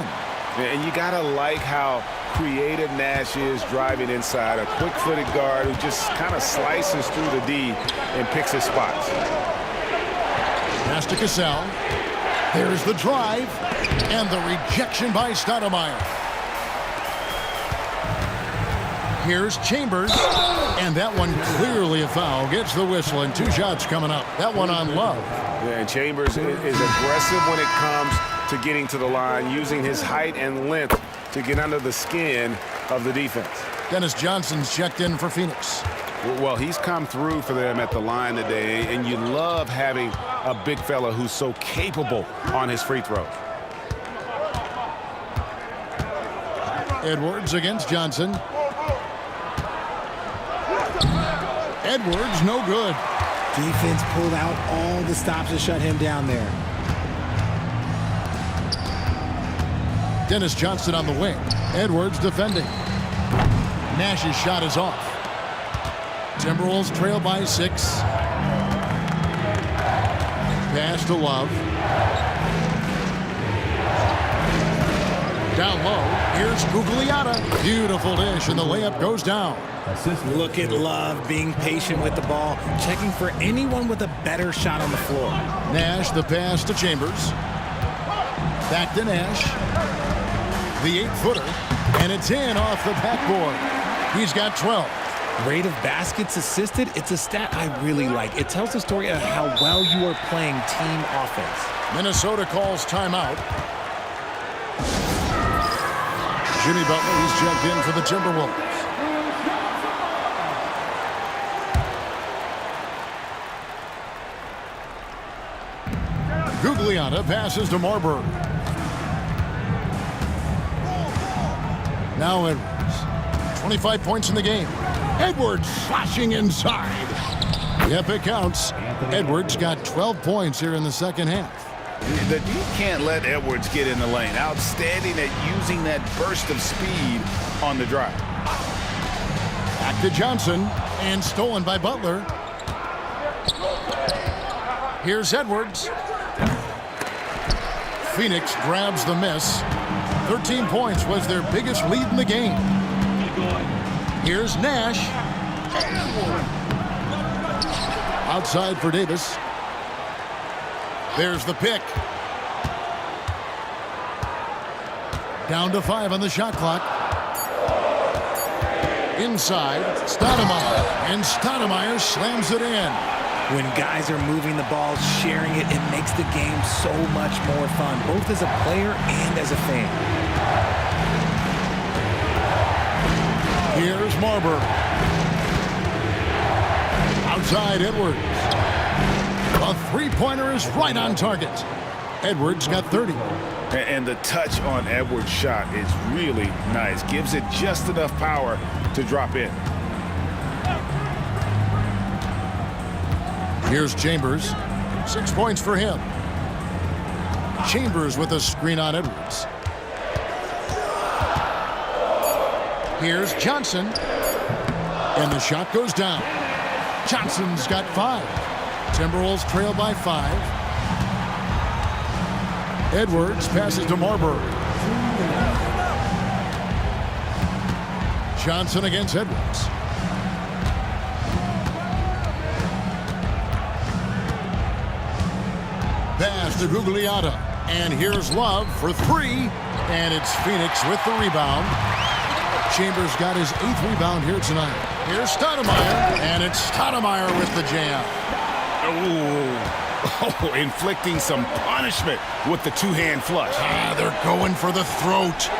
And you got to like how creative Nash is driving inside. A quick-footed guard who just kind of slices through the D and picks his spots. Pass to Cassell. There's the drive. And the rejection by Stoudemire. Here's Chambers. And that one clearly a foul. Gets the whistle and 2 shots coming up. That one on Love. Yeah, and Chambers is aggressive when it comes to getting to the line, using his height and length to get under the skin of the defense. Dennis Johnson's checked in for Phoenix. Well, he's come through for them at the line today, and you love having a big fella who's so capable on his free throws. Edwards against Johnson. Edwards, no good. Defense pulled out all the stops to shut him down there. Dennis Johnson on the wing. Edwards defending. Nash's shot is off. Timberwolves trail by 6. Pass to Love. Down low. Here's Gugliotta. Beautiful dish, and the layup goes down. Look at Love being patient with the ball, checking for anyone with a better shot on the floor. Nash, the pass to Chambers. Back to Nash. The 8-footer, and it's in off the backboard. He's got 12. Rate of baskets assisted, it's a stat I really like. It tells the story of how well you are playing team offense. Minnesota calls timeout. Jimmy Butler, he's checked in for the Timberwolves. Gugliotta passes to Marbury. Now Edwards. 25 points in the game. Edwards slashing inside. Yep, it counts. Edwards got 12 points here in the second half. You can't let Edwards get in the lane. Outstanding at using that burst of speed on the drive. Back to Johnson, and stolen by Butler. Here's Edwards. Phoenix grabs the miss. 13 points was their biggest lead in the game. Here's Nash. Outside for Davis. There's the pick. Down to 5 on the shot clock. Inside, Stoudemire. And Stoudemire slams it in. When guys are moving the ball, sharing it, it makes the game so much more fun, both as a player and as a fan. Here's Marbury. Outside, Edwards. A three-pointer is right on target. Edwards got 30. And the touch on Edwards' shot is really nice. Gives it just enough power to drop in. Here's Chambers. 6 points for him. Chambers with a screen on Edwards. Here's Johnson. And the shot goes down. Johnson's got 5. Timberwolves trail by 5. Edwards passes to Marbury. Johnson against Edwards. Pass to Gugliotta. And here's Love for 3. And it's Phoenix with the rebound. Chambers got his 8th rebound here tonight. Here's Stoudemire. And it's Stoudemire with the jam. Oh, inflicting some punishment with the two-hand flush. They're going for the throat.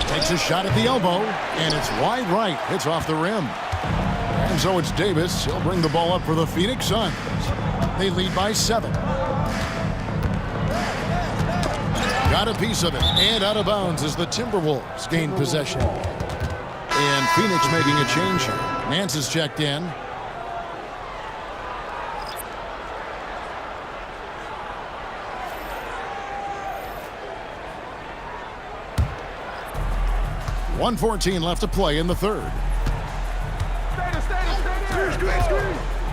Takes a shot at the elbow, and it's wide right. It's off the rim. And so it's Davis. He'll bring the ball up for the Phoenix Suns. They lead by 7. Got a piece of it, and out of bounds as the Timberwolves gain possession. And Phoenix making a change here. Nance is checked in. .114 left to play in the third.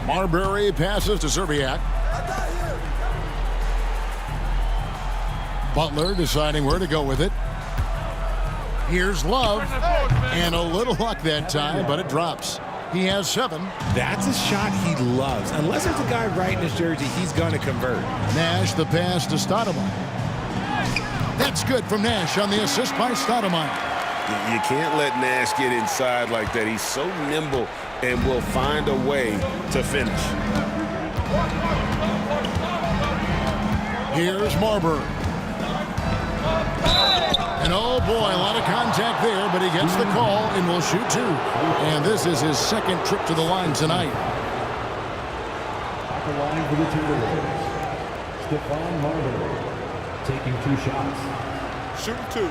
Marbury passes to Zerbiak. Butler deciding where to go with it. Here's Love. And a little luck that time, but it drops. He has 7. That's a shot he loves. Unless there's a guy right in his jersey, he's going to convert. Nash the pass to Stoudemire. That's good from Nash on the assist by Stoudemire. You can't let Nash get inside like that. He's so nimble and will find a way to finish. Here's Marbury. And oh boy, a lot of contact there, but he gets the call and will shoot 2. And this is his second trip to the line tonight. At the line for the Timberwolves, Stephon Marbury taking 2 shots. Shooting 2.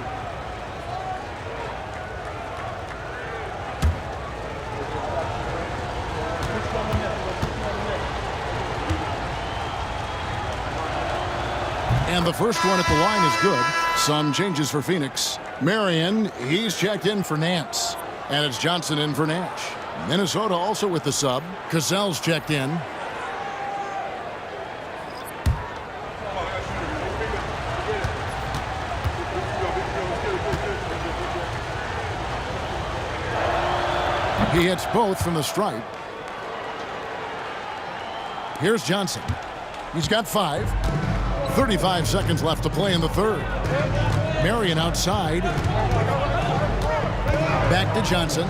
And the first one at the line is good. Some changes for Phoenix. Marion, he's checked in for Nance. And it's Johnson in for Nash. Minnesota also with the sub. Cassell's checked in. He hits both from the stripe. Here's Johnson. He's got 5. 35 seconds left to play in the third. Marion outside. Back to Johnson.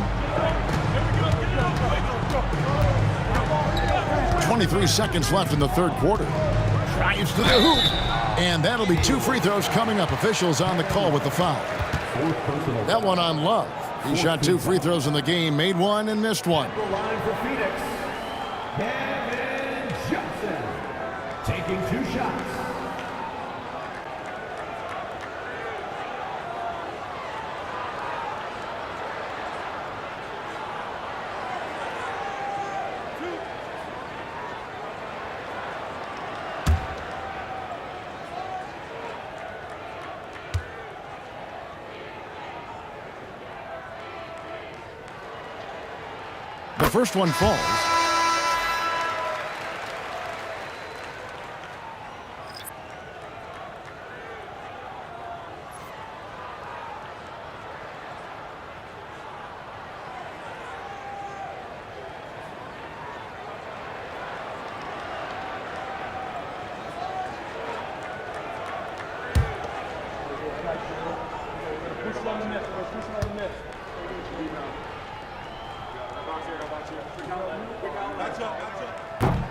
23 seconds left in the third quarter. Drives to the hoop. And that'll be 2 free throws coming up. Officials on the call with the foul. That one on Love. He shot 2 free throws in the game, made 1 and missed 1. The line for Phoenix, Kevin Johnson, taking 2 shots. The first one falls.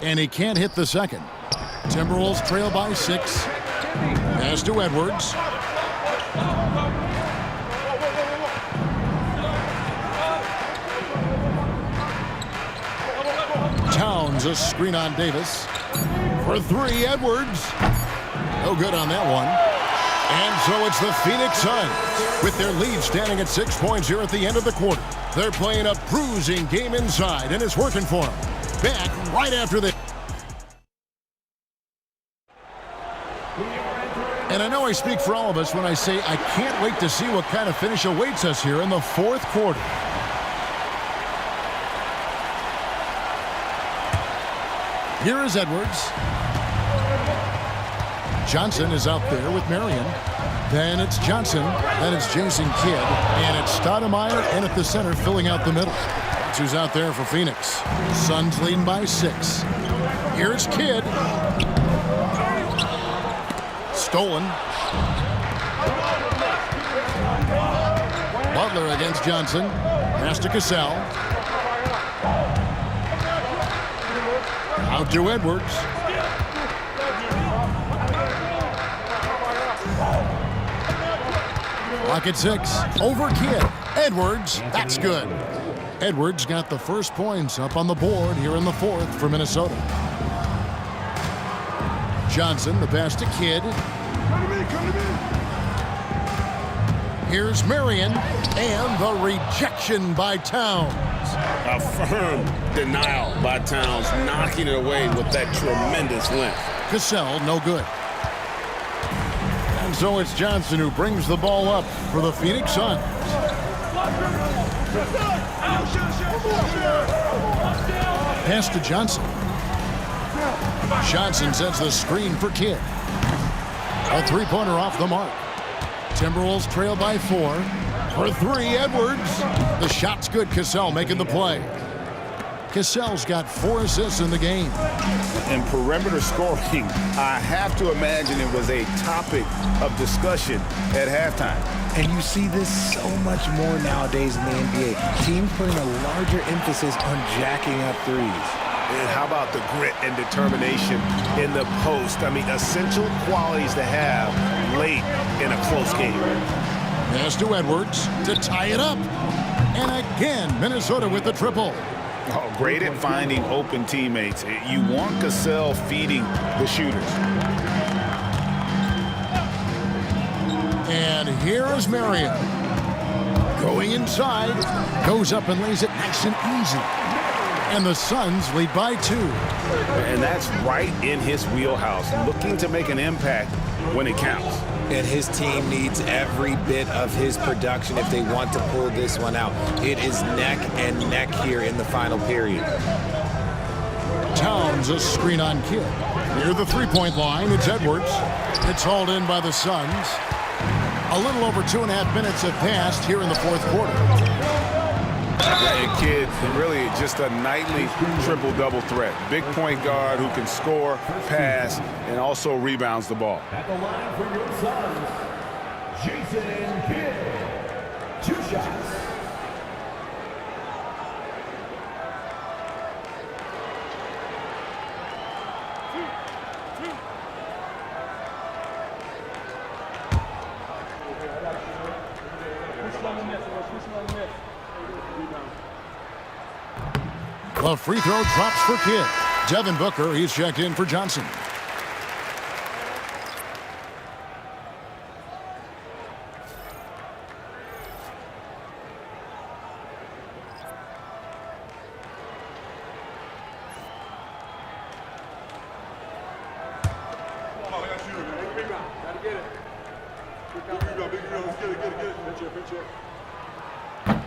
And he can't hit the second. Timberwolves trail by 6. Pass to Edwards. Towns a screen on Davis. For 3, Edwards. No good on that one. And so it's the Phoenix Suns with their lead standing at 6 points here at the end of the quarter. They're playing a bruising game inside, and it's working for them. Back right after this. And I know I speak for all of us when I say I can't wait to see what kind of finish awaits us here in the fourth quarter. Here is Edwards. Johnson is out there with Marion. Then it's Johnson. Then it's Jason Kidd. And it's Stoudemire in at the center filling out the middle. That's who's out there for Phoenix. Suns leading by 6. Here's Kidd. Stolen. Butler against Johnson. Pass to Cassell. Out to Edwards. Clock at 6. Over Kidd. Edwards. That's good. Edwards got the first points up on the board here in the fourth for Minnesota. Johnson, the pass to Kidd. Here's Marion, and the rejection by Towns. A firm denial by Towns, knocking it away with that tremendous length. Cassell, no good. And so it's Johnson who brings the ball up for the Phoenix Suns. Pass to Johnson. Johnson sets the screen for Kidd. A three-pointer off the mark. Timberwolves trail by 4. For 3, Edwards. The shot's good. Cassell making the play. Cassell's got 4 assists in the game. In perimeter scoring, I have to imagine it was a topic of discussion at halftime. And you see this so much more nowadays in the NBA. Teams putting a larger emphasis on jacking up threes. And how about the grit and determination in the post? I mean, essential qualities to have late in a close game. Pass to Edwards to tie it up. And again, Minnesota with the triple. Oh, great at finding open teammates. You want Cassell feeding the shooters. And here is Marion. Going inside. Goes up and lays it nice and easy. And the Suns lead by 2. And that's right in his wheelhouse. Looking to make an impact when it counts. And his team needs every bit of his production if they want to pull this one out. It is neck and neck here in the final period. Towns a screen on Kidd. Near the three-point line, it's Edwards. It's hauled in by the Suns. A little over 2.5 minutes have passed here in the fourth quarter. And Kidd, really just a nightly triple-double threat. Big point guard who can score, pass, and also rebounds the ball. At the line for your Suns, Jason Kidd. 2 shots. The free throw drops for Kidd. Devin Booker, he's checked in for Johnson.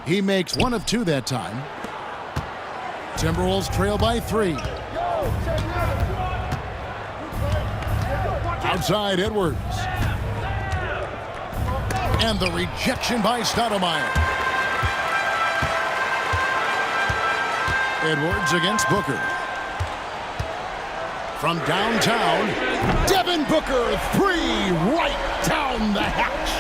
He makes 1 of 2 that time. Timberwolves trail by 3. Outside Edwards. And the rejection by Stoudemire. Edwards against Booker. From downtown, Devin Booker, 3 right down the hatch.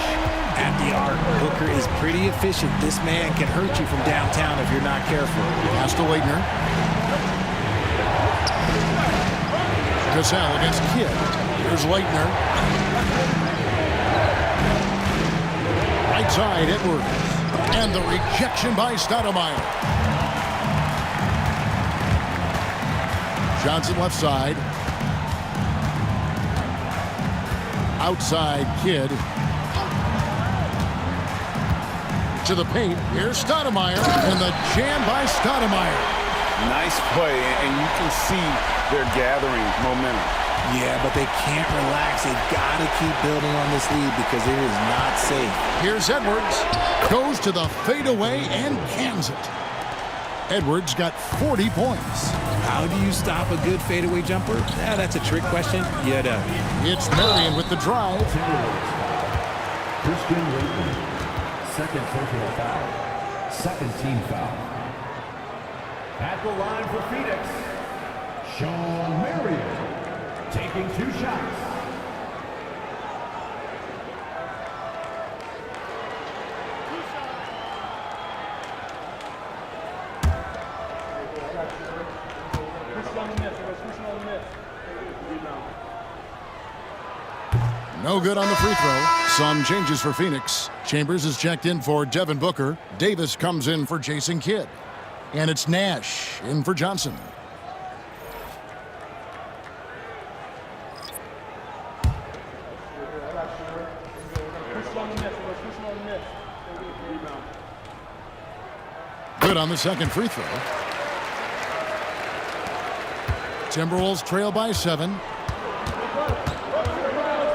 At the arc, Booker is pretty efficient. This man can hurt you from downtown if you're not careful. Pass to Leitner. Cassell against Kidd. Here's Leitner. Right side, Edwards. And the rejection by Stoudemire. Johnson left side. Outside, Kidd. To the paint. Here's Stoudemire. And the jam by Stoudemire. Nice play, and you can see they're gathering momentum. Yeah, but they can't relax. They've got to keep building on this lead because it is not safe. Here's Edwards. Goes to the fadeaway and cans it. Edwards got 40 points. How do you stop a good fadeaway jumper? That's a trick question. You don't. It's Marion with the drive. Christian Leitner. Second personal foul. Second team foul. At the line for Phoenix, Sean Marion taking 2 shots. No good on the free throw. Sun changes for Phoenix. Chambers is checked in for Devin Booker. Davis comes in for Jason Kidd. And it's Nash in for Johnson. Good on the second free throw. Timberwolves trail by 7.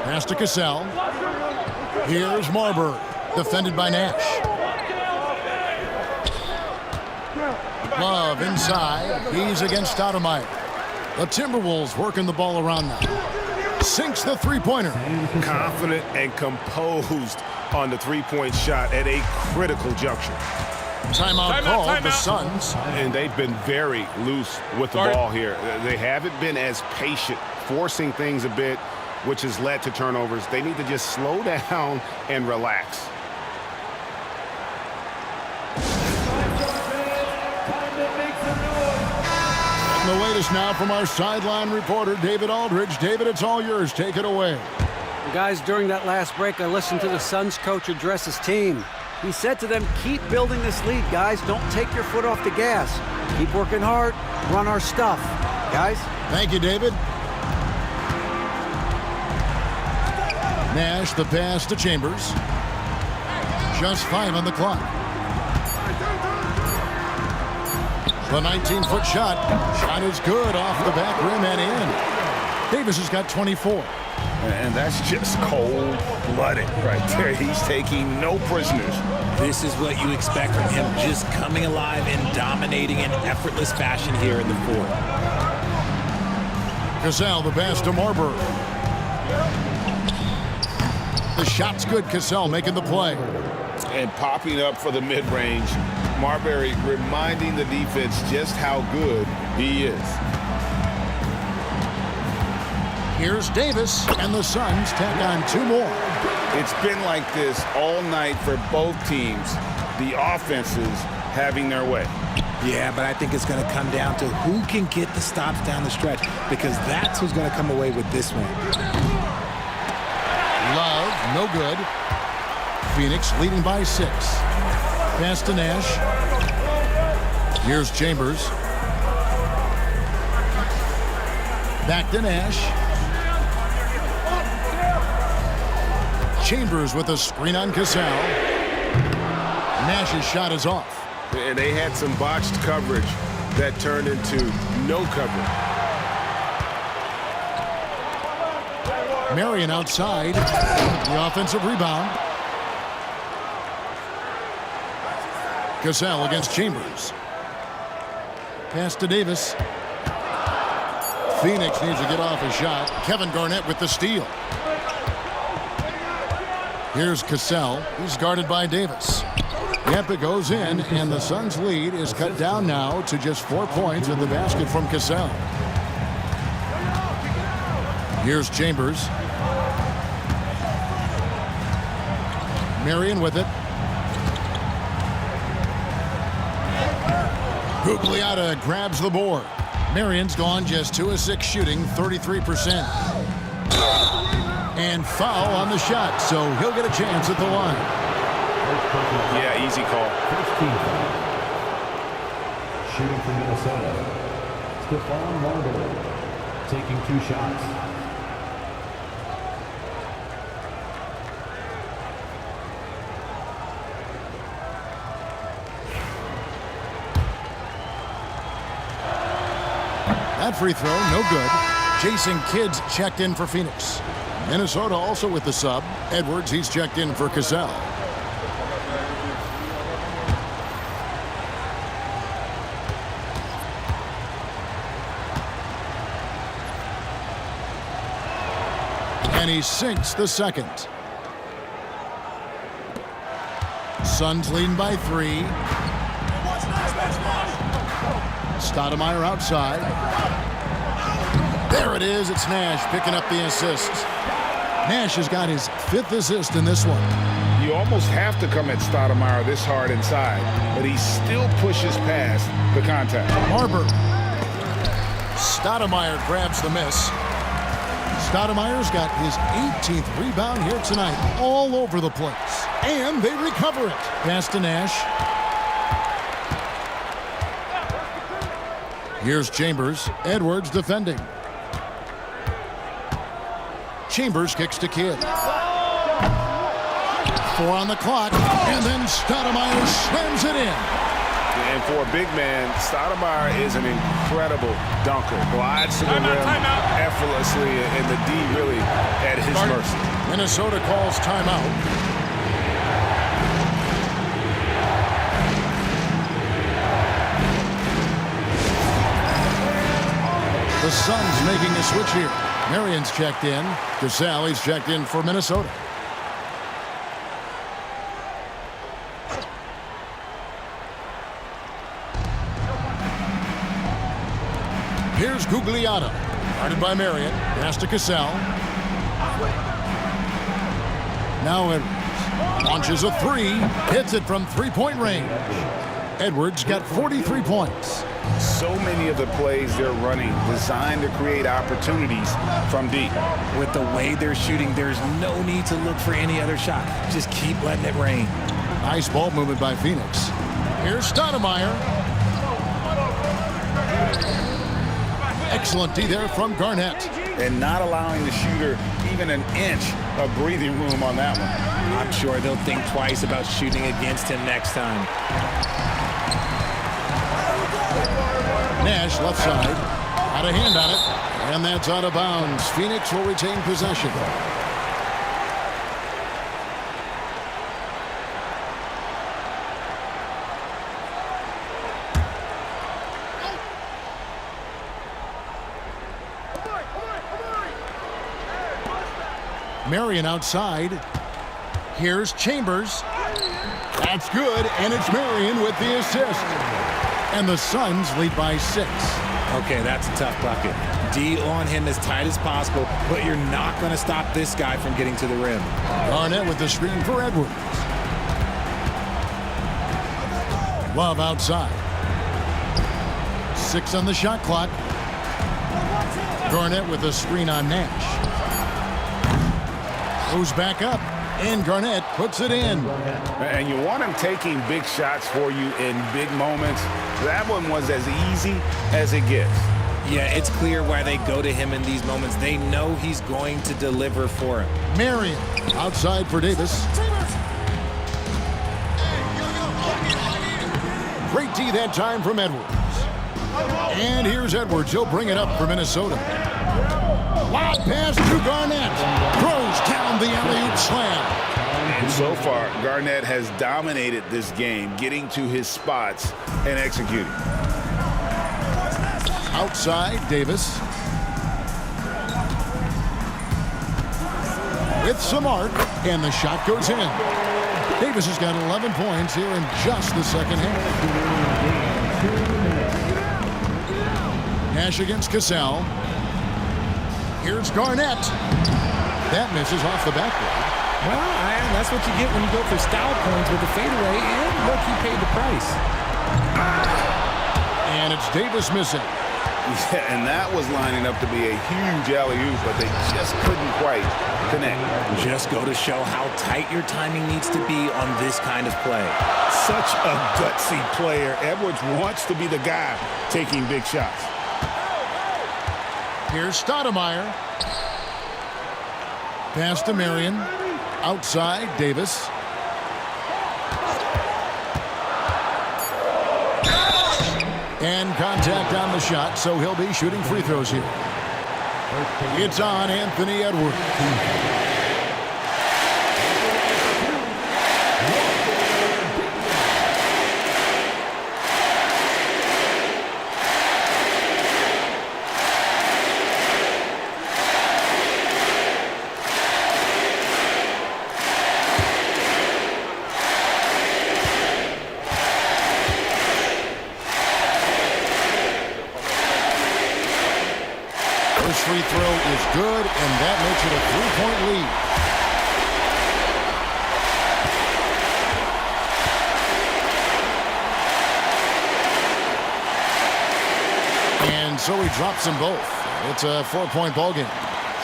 Pass to Cassell. Here's Marbury, defended by Nash. Love inside. He's against Stoudemire. The Timberwolves working the ball around now. Sinks the three-pointer. Confident and composed on the three-point shot at a critical juncture. Timeout called, the Suns. And they've been very loose with the ball here. They haven't been as patient, forcing things a bit, which has led to turnovers. They need to just slow down and relax. The latest now from our sideline reporter, David Aldridge. David, it's all yours. Take it away. Guys, during that last break, I listened to the Suns coach address his team. He said to them, keep building this lead, guys. Don't take your foot off the gas. Keep working hard. Run our stuff. Guys? Thank you, David. Nash, the pass to Chambers. Just 5 on the clock. The 19-foot shot. Shot is good off the back rim and in. Davis has got 24. And that's just cold-blooded right there. He's taking no prisoners. This is what you expect from him, just coming alive and dominating in effortless fashion here in the fourth. Cassell, the pass to Marbury. The shot's good. Cassell making the play. And popping up for the mid-range. Marbury reminding the defense just how good he is. Here's Davis, and the Suns tack on 2 more. It's been like this all night for both teams. The offenses having their way. Yeah, but I think it's going to come down to who can get the stops down the stretch, because that's who's going to come away with this one. Love, no good. Phoenix leading by 6. Pass to Nash. Here's Chambers. Back to Nash. Chambers with a screen on Cassell. Nash's shot is off. And they had some botched coverage that turned into no coverage. Marion outside. The offensive rebound. Cassell against Chambers. Pass to Davis. Phoenix needs to get off a shot. Kevin Garnett with the steal. Here's Cassell. He's guarded by Davis. Yep, it goes in, and the Suns' lead is cut down now to just 4 points at the basket from Cassell. Here's Chambers. Marion with it. Gugliotta grabs the board. Marion's gone just 2 of 6 shooting, 33%. And foul on the shot, so he'll get a chance at the line. Yeah, easy call. First team foul. Shooting for Minnesota, Stephon Marbury, taking 2 shots. That free throw, no good. Jason Kidd's checked in for Phoenix. Minnesota also with the sub. Edwards, he's checked in for Cassell. And he sinks the second. Suns leading by 3. Stoudemire outside. There it is. It's Nash picking up the assist. Nash has got his 5th assist in this one. You almost have to come at Stoudemire this hard inside, but he still pushes past the contact. Marbury. Stoudemire grabs the miss. Stoudemire's got his 18th rebound here tonight, all over the place. And they recover it. Pass to Nash. Here's Chambers. Edwards defending. Chambers kicks to Kidd. 4 on the clock, and then Stoudemire slams it in. And for a big man, Stoudemire is an incredible dunker. Glides to the rim effortlessly, and the D really at his mercy. Minnesota calls timeout. The Suns making a switch here. Marion's checked in. Cassell, he's checked in for Minnesota. Here's Gugliotta. Guarded by Marion. Pass to Cassell. Now Edwards launches a 3. Hits it from 3-point range. Edwards got 43 points. So many of the plays they're running designed to create opportunities from deep. With the way they're shooting, there's no need to look for any other shot. Just keep letting it rain. Nice ball movement by Phoenix. Here's Stoudemire. Excellent D there from Garnett. And not allowing the shooter even an inch of breathing room on that one. I'm sure they'll think twice about shooting against him next time. Nash left side. Got a hand on it. And that's out of bounds. Phoenix will retain possession. Marion outside. Here's Chambers. That's good, and it's Marion with the assist. And the Suns lead by 6. Okay, that's a tough bucket. D on him as tight as possible, but you're not going to stop this guy from getting to the rim. Garnett with the screen for Edwards. Love outside. 6 on the shot clock. Garnett with the screen on Nash. Goes back up, and Garnett puts it in. And you want him taking big shots for you in big moments. That one was as easy as it gets. Yeah, it's clear why they go to him in these moments. They know he's going to deliver for him. Marion outside for Davis. Great D that time from Edwards. And here's Edwards. He'll bring it up for Minnesota. Lob pass to Garnett. Throws down the alley-oop slam. And so far, Garnett has dominated this game, getting to his spots and executing. Outside, Davis. With some arc, and the shot goes in. Davis has got 11 points here in just the second half. Nash against Cassell. Here's Garnett. That misses off the backboard. Well, that's what you get when you go for style points with the fadeaway, and look, he paid the price. And it's Davis missing. Yeah, and that was lining up to be a huge alley-oop, but they just couldn't quite connect. Just go to show how tight your timing needs to be on this kind of play. Such a gutsy player. Edwards wants to be the guy taking big shots. Here's Stoudemire. Pass to Marion. Outside, Davis. And contact on the shot, so he'll be shooting free throws here. It's on Anthony Edwards. Free throw is good, and that makes it a 3-point lead. And so he drops them both. It's a 4-point ball game.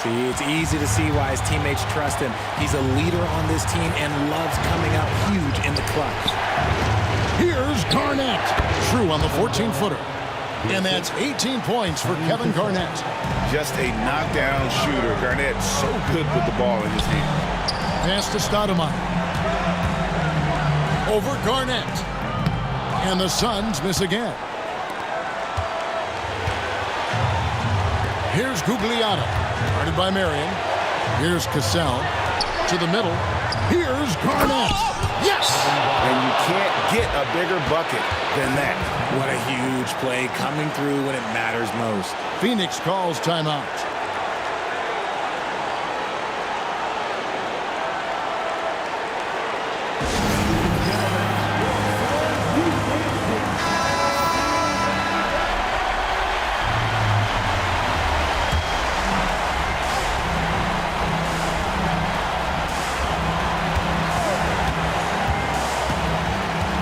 See, it's easy to see why his teammates trust him. He's a leader on this team and loves coming out huge in the clutch. Here's Garnett. True on the 14-footer. And that's 18 points for Kevin Garnett. Just a knockdown shooter. Garnett so good with the ball in his hand. Pass to Stoudemire. Over Garnett. And the Suns miss again. Here's Gugliotta. Guarded by Marion. Here's Cassell. To the middle. Here's Garnett. Yes! And you can't get a bigger bucket than that. What a huge play coming through when it matters most. Phoenix calls timeout.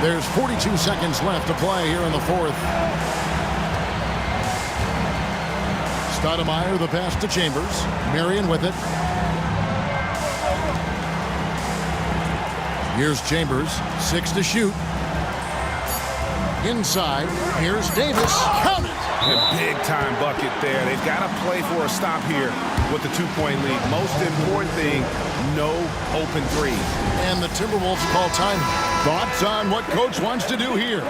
There's 42 seconds left to play here in the fourth. Stoudemire, the pass to Chambers. Marion with it. Here's Chambers. 6 to shoot. Inside. Here's Davis. Count it! A big-time bucket there. They've got to play for a stop here with the 2-point lead. Most important thing, no open threes. And the Timberwolves call time. Thoughts on what Coach wants to do here?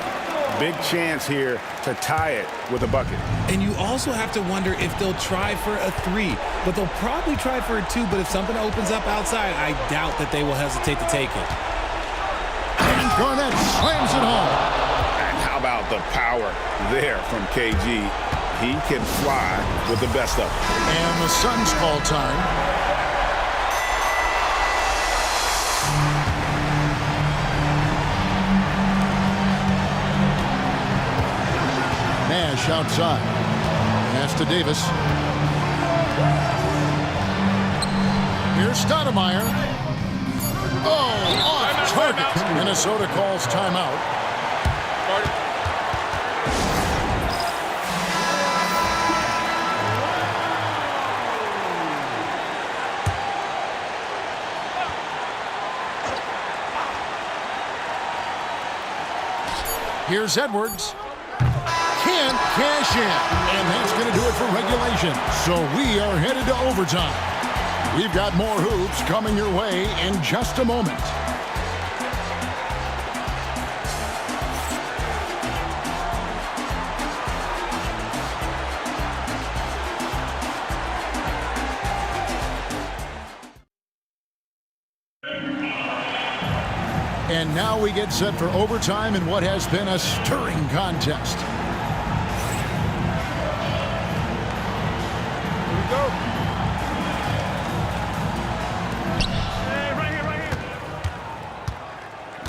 Big chance here to tie it with a bucket. And you also have to wonder if they'll try for a 3. But they'll probably try for a 2. But if something opens up outside, I doubt that they will hesitate to take it. And Garnett slams it home. And how about the power there from KG? He can fly with the best of them. And the Suns call time. Nash outside. Pass to Davis. Here's Stoudemire. Oh, off target. Minnesota calls timeout. Here's Edwards. Can't cash in. And that's going to do it for regulation. So we are headed to overtime. We've got more hoops coming your way in just a moment. And now we get set for overtime in what has been a stirring contest.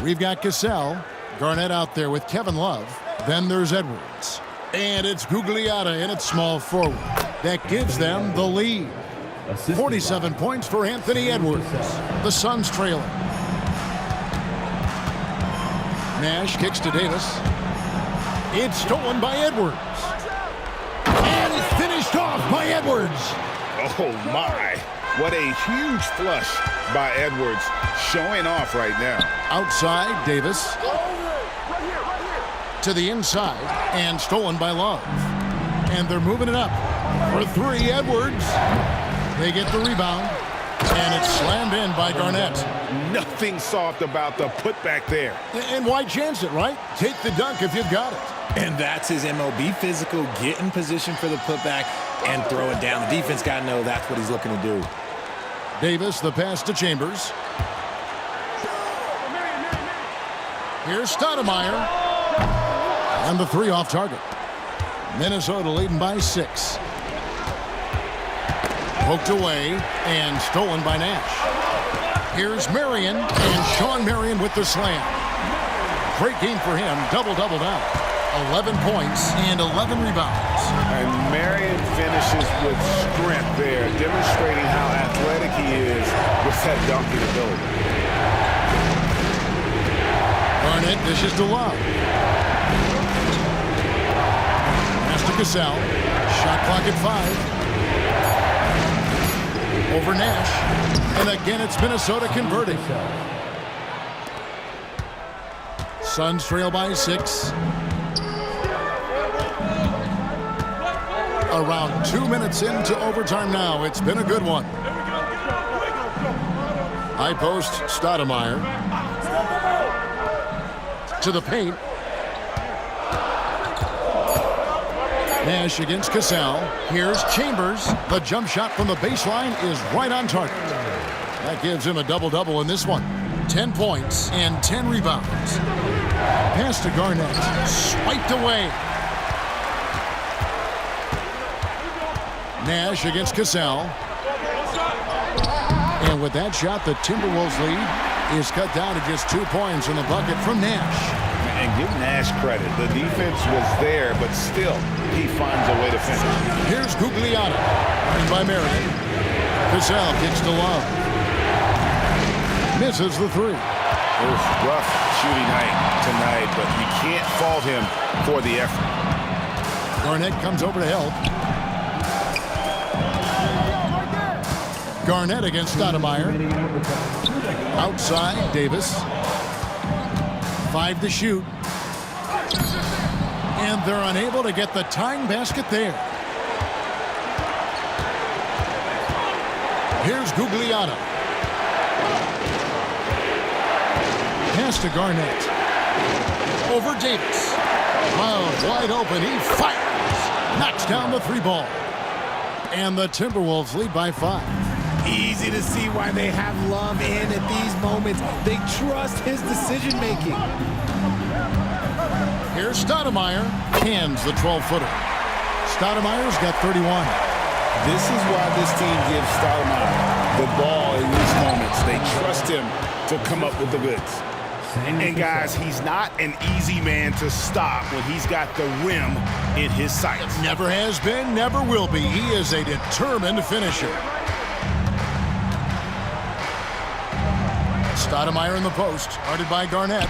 We've got Cassell. Garnett out there with Kevin Love. Then there's Edwards. And it's Gugliotta in at small forward. That gives them the lead. 47 points for Anthony Edwards. The Suns trailing. Nash kicks to Davis. It's stolen by Edwards. And it's finished off by Edwards. Oh, my. What a huge flush by Edwards, showing off right now. Outside, Davis. To the inside, and stolen by Love. And they're moving it up. For 3, Edwards. They get the rebound. And it's slammed in by Garnett. Nothing soft about the putback there. And why chance it, right? Take the dunk if you've got it. And that's his MO. Be physical, get in position for the putback, and throw it down. The defense got to know that's what he's looking to do. Davis, the pass to Chambers. Here's Stoudemire. And the 3 off target. Minnesota leading by 6. Poked away and stolen by Nash. Here's Marion, and Sean Marion with the slam. Great game for him. Double-double now. 11 points and 11 rebounds. And Marion finishes with strength there, demonstrating how athletic he is with that dunking ability. Garnett dishes to Love. Pass to Cassell. Shot clock at 5. Over Nash. And again, it's Minnesota converting. Suns trail by 6. Around 2 minutes into overtime now. It's been a good one. High post, Stoudemire. To the paint. Nash against Cassell. Here's Chambers. The jump shot from the baseline is right on target. That gives him a double-double in this one. 10 points and 10 rebounds. Pass to Garnett. Swiped away. Nash against Cassell. And with that shot, the Timberwolves lead is cut down to just 2 points in the bucket from Nash. And give Nash credit. The defense was there, but still, he finds a way to finish. Here's Gugliotta. And by Marion. Cassell kicks to Love. Misses the 3. Oof, rough shooting night tonight, but you can't fault him for the effort. Garnett comes over to help. Garnett against Stoudemire. Outside, Davis. 5 to shoot. And they're unable to get the tying basket there. Here's Gugliotta. Pass to Garnett. Over Davis. Love wide open. He fires. Knocks down the 3 ball. And the Timberwolves lead by 5. Easy to see why they have Love in at these moments. They trust his decision-making. Here's Stoudemire. Hands the 12-footer. Stoudemire's got 31. This is why this team gives Stoudemire the ball in these moments. They trust him to come up with the goods. And guys, he's not an easy man to stop when he's got the rim in his sights. Never has been, never will be. He is a determined finisher. Stoudemire in the post, guarded by Garnett.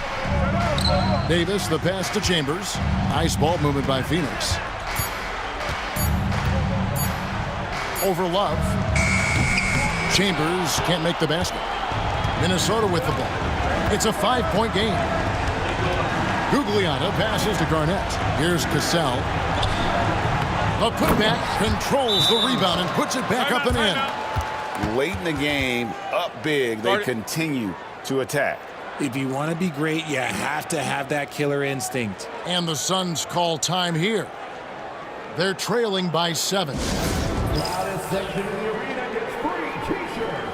Davis, the pass to Chambers. Nice ball movement by Phoenix. Over Love. Chambers can't make the basket. Minnesota with the ball. It's a 5-point game. Gugliotta passes to Garnett. Here's Cassell. The putback controls the rebound and puts it back up and in. Late in the game, up big, they continue to attack. If you want to be great, you have to have that killer instinct. And the Suns call time here. They're trailing by 7. Loudest section in the arena gets free T-shirts.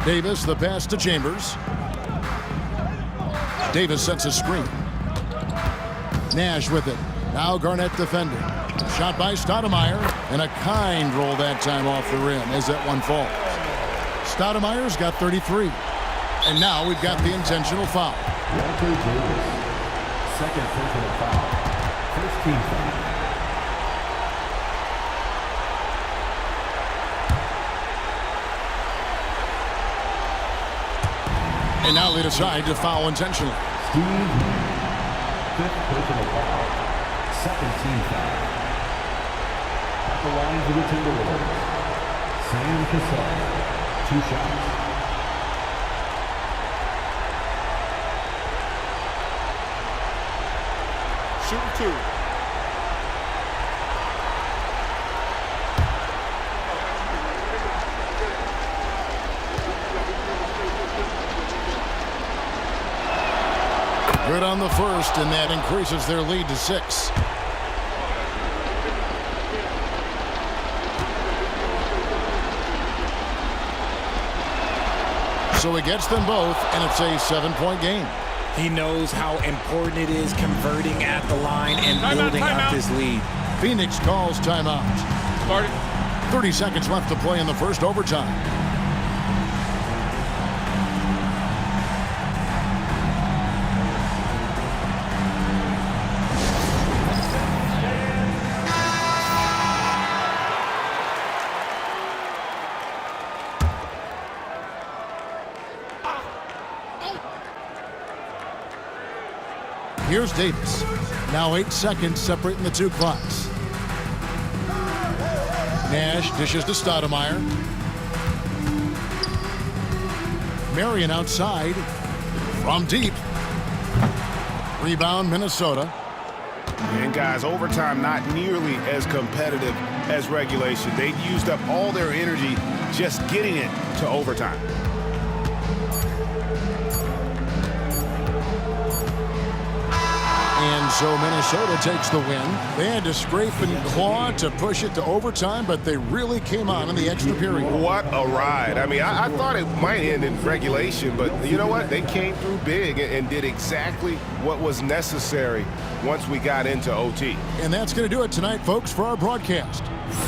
Davis, the pass to Chambers. Davis sets a screen. Nash with it. Now Garnett defending. Shot by Stoudemire, and a kind roll that time off the rim as that one falls. Stoudemire's got 33. And now we've got the intentional foul. Walter Davis, second personal foul. First team foul. And now they decide to foul intentionally. Steve, fifth personal foul. Second team foul. At the line for the Timberwolves, Sam Cassell, 2 shots. Shooting 2. Good on the first, and that increases their lead to 6. So he gets them both, and it's a 7-point game. He knows how important it is converting at the line and building up this lead. Phoenix calls timeout. Started. 30 seconds left to play in the first overtime. Here's Davis. Now 8 seconds separating the 2 clocks. Nash dishes to Stoudemire. Marion outside. From deep. Rebound, Minnesota. And guys, overtime not nearly as competitive as regulation. They used up all their energy just getting it to overtime. And so Minnesota takes the win. They had to scrape and claw to push it to overtime, but they really came on in the extra period. What a ride. I mean, I thought it might end in regulation, but you know what? They came through big and did exactly what was necessary once we got into OT. And that's going to do it tonight, folks, for our broadcast.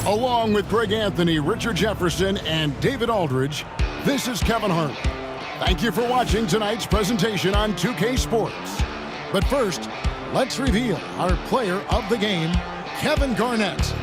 Along with Greg Anthony, Richard Jefferson, and David Aldridge, this is Kevin Harlan. Thank you for watching tonight's presentation on 2K Sports. But first, let's reveal our player of the game, Kevin Garnett.